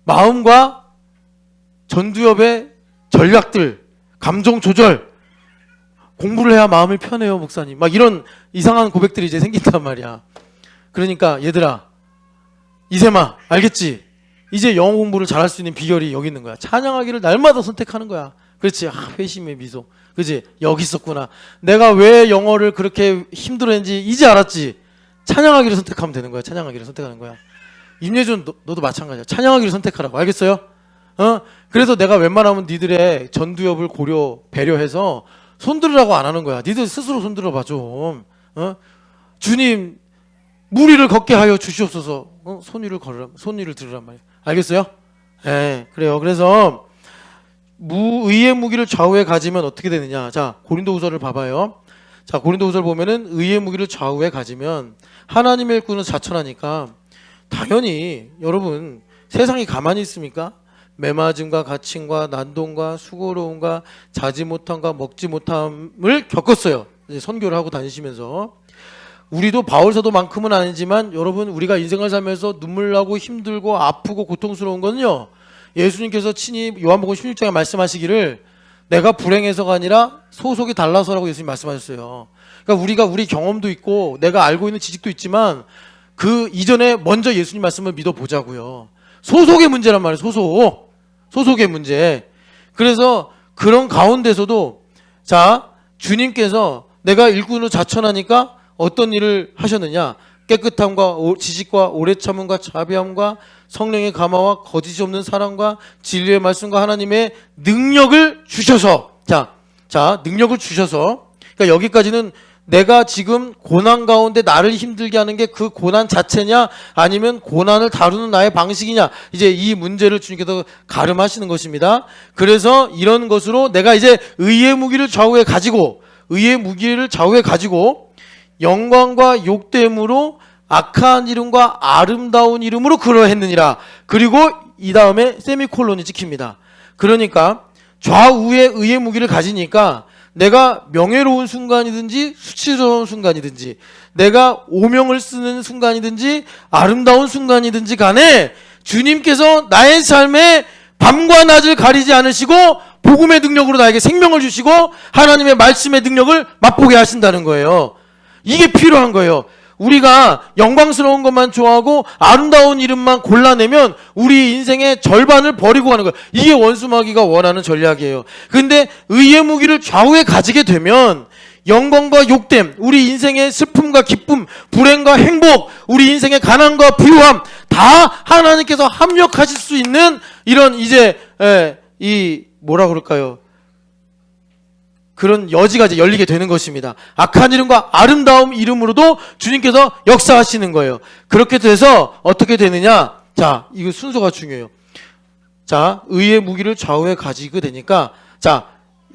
Speaker 1: 마음과 전두엽의 전략들, 감정 조절, 공부를 해야 마음이 편해요 목사님, 막 이런 이상한 고백들이 이제 생긴단 말이야. 그러니까 얘들아, 이세마 알겠지? 이제 영어 공부를 잘할 수 있는 비결이 여기 있는 거야. 찬양하기를 날마다 선택하는 거야. 그렇지? 회심의 미소. 그렇지? 여기 있었구나. 내가 왜 영어를 그렇게 힘들어했는지 이제 알았지? 찬양하기를 선택하면 되는 거야. 찬양하기를 선택하는 거야. 임예준 너도 마찬가지야. 찬양하기를 선택하라고. 알겠어요? 그래서 내가 웬만하면 니들의 전두엽을 배려해서 손들으라고 안 하는 거야. 니들 스스로 손들어봐 좀. 주님 무리를 걷게 하여 주시옵소서. 손 위를 들으란 말이야. 알겠어요? 네, 그래요. 그래서 의의 무기를 좌우에 가지면 어떻게 되느냐? 자, 고린도후서를 봐봐요. 자, 고린도후서를 보면은 의의 무기를 좌우에 가지면 하나님의 일꾼은 자천하니까 당연히 여러분 세상이 가만히 있습니까? 매맞음과 갇힘과 난동과 수고로움과 자지 못함과 먹지 못함을 겪었어요. 이제 선교를 하고 다니시면서 우리도 바울사도만큼은 아니지만 여러분 우리가 인생을 살면서 눈물 나고 힘들고 아프고 고통스러운 거는요. 예수님께서 친히 요한복음 16장에 말씀하시기를 내가 불행해서가 아니라 소속이 달라서라고 예수님 말씀하셨어요. 그러니까 우리가 우리 경험도 있고 내가 알고 있는 지식도 있지만 그 이전에 먼저 예수님 말씀을 믿어보자고요. 소속의 문제란 말이에요. 소속의 문제. 그래서 그런 가운데서도 자 주님께서 내가 일꾼으로 자천하니까 어떤 일을 하셨느냐? 깨끗함과 지식과 오래 참음과 자비함과 성령의 감화와 거짓이 없는 사랑과 진리의 말씀과 하나님의 능력을 주셔서 자 능력을 주셔서 그러니까 여기까지는 내가 지금 고난 가운데 나를 힘들게 하는 게 그 고난 자체냐 아니면 고난을 다루는 나의 방식이냐 이제 이 문제를 주님께서 가름하시는 것입니다. 그래서 이런 것으로 내가 이제 의의 무기를 좌우에 가지고 영광과 욕됨으로 악한 이름과 아름다운 이름으로 그러했느니라. 그리고 이 다음에 세미콜론이 찍힙니다. 그러니까 좌우에 의의 무기를 가지니까 내가 명예로운 순간이든지 수치스러운 순간이든지 내가 오명을 쓰는 순간이든지 아름다운 순간이든지 간에 주님께서 나의 삶에 밤과 낮을 가리지 않으시고 복음의 능력으로 나에게 생명을 주시고 하나님의 말씀의 능력을 맛보게 하신다는 거예요. 이게 필요한 거예요. 우리가 영광스러운 것만 좋아하고 아름다운 이름만 골라내면 우리 인생의 절반을 버리고 가는 거예요. 이게 원수마귀가 원하는 전략이에요. 근데 의의 무기를 좌우에 가지게 되면 영광과 욕됨, 우리 인생의 슬픔과 기쁨, 불행과 행복, 우리 인생의 가난과 부유함 다 하나님께서 합력하실 수 있는 이런 이제 이 뭐라 그럴까요? 그런 여지가 이제 열리게 되는 것입니다. 악한 이름과 아름다움 이름으로도 주님께서 역사하시는 거예요. 그렇게 돼서 어떻게 되느냐? 자, 이거 순서가 중요해요. 자, 의의 무기를 좌우에 가지게 되니까 자,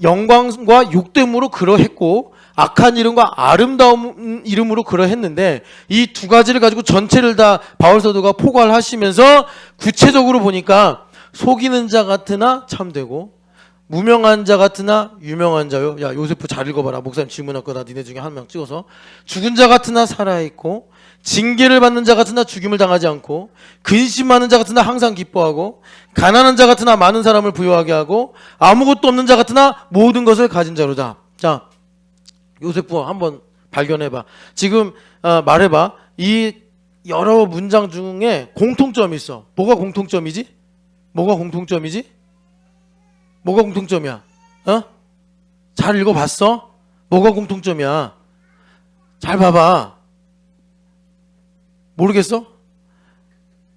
Speaker 1: 영광과 욕됨으로 그러했고 악한 이름과 아름다움 이름으로 그러했는데 이 두 가지를 가지고 전체를 다 바울사도가 포괄하시면서 구체적으로 보니까 속이는 자 같으나 참되고 무명한 자 같으나 유명한 자요. 야 요세프 잘 읽어봐라. 목사님 질문할 거다. 니네 중에 한 명 찍어서. 죽은 자 같으나 살아있고 징계를 받는 자 같으나 죽임을 당하지 않고 근심하는 자 같으나 항상 기뻐하고 가난한 자 같으나 많은 사람을 부유하게 하고 아무것도 없는 자 같으나 모든 것을 가진 자로다. 자 요세프 한번 발견해봐. 지금 말해봐. 이 여러 문장 중에 공통점이 있어. 뭐가 공통점이지? 뭐가 공통점이야? 잘 읽어봤어? 뭐가 공통점이야? 잘 봐봐. 모르겠어?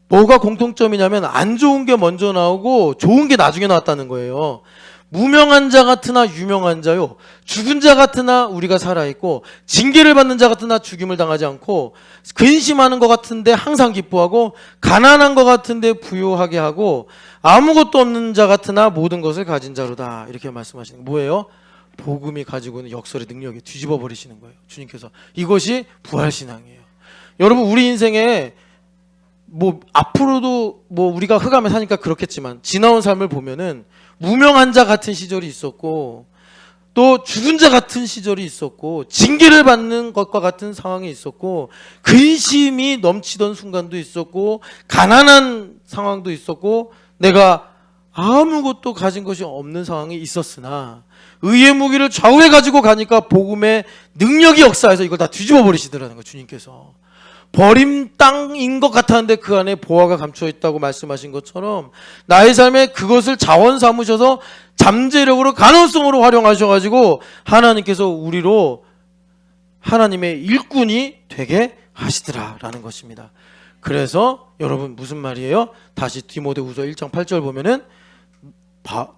Speaker 1: 뭐가 공통점이냐면 안 좋은 게 먼저 나오고 좋은 게 나중에 나왔다는 거예요. 무명한 자 같으나 유명한 자요. 죽은 자 같으나 우리가 살아있고 징계를 받는 자 같으나 죽임을 당하지 않고 근심하는 것 같은데 항상 기뻐하고 가난한 것 같은데 부유하게 하고 아무것도 없는 자 같으나 모든 것을 가진 자로다. 이렇게 말씀하시는 거예요. 뭐예요? 복음이 가지고 있는 역설의 능력이 뒤집어 버리시는 거예요. 주님께서. 이것이 부활신앙이에요. 여러분 우리 인생에 뭐 앞으로도 뭐 우리가 흑암에 사니까 그렇겠지만 지나온 삶을 보면은 무명한 자 같은 시절이 있었고 또 죽은 자 같은 시절이 있었고 징계를 받는 것과 같은 상황이 있었고 근심이 넘치던 순간도 있었고 가난한 상황도 있었고 내가 아무것도 가진 것이 없는 상황이 있었으나 의의 무기를 좌우에 가지고 가니까 복음의 능력이 역사해서 이걸 다 뒤집어 버리시더라는 거예요. 주님께서. 버림 땅인 것 같았는데 그 안에 보화가 감춰 있다고 말씀하신 것처럼 나의 삶에 그것을 자원 삼으셔서 잠재력으로 가능성으로 활용하셔가지고 하나님께서 우리로 하나님의 일꾼이 되게 하시더라라는 것입니다. 그래서 여러분 무슨 말이에요? 다시 디모데후서 1장 8절 보면은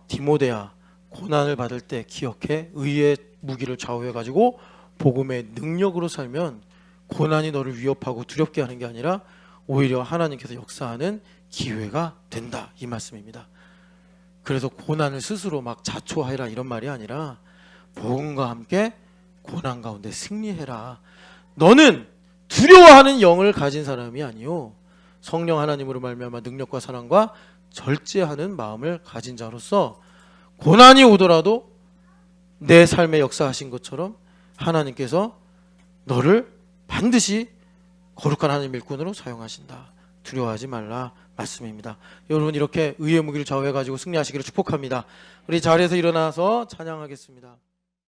Speaker 1: 디모데야 고난을 받을 때 기억해 의의 무기를 좌우해 가지고 복음의 능력으로 살면 고난이 너를 위협하고 두렵게 하는 게 아니라 오히려 하나님께서 역사하는 기회가 된다 이 말씀입니다. 그래서 고난을 스스로 막 자초하라 이런 말이 아니라 복음과 함께 고난 가운데 승리해라. 너는 두려워하는 영을 가진 사람이 아니요 성령 하나님으로 말미암아 능력과 사랑과 절제하는 마음을 가진 자로서 고난이 오더라도 내 삶에 역사하신 것처럼 하나님께서 너를 반드시 거룩한 하나님 일꾼으로 사용하신다. 두려워하지 말라 말씀입니다. 여러분 이렇게 의의 무기를 좌우해 가지고 승리하시기를 축복합니다. 우리 자리에서 일어나서 찬양하겠습니다.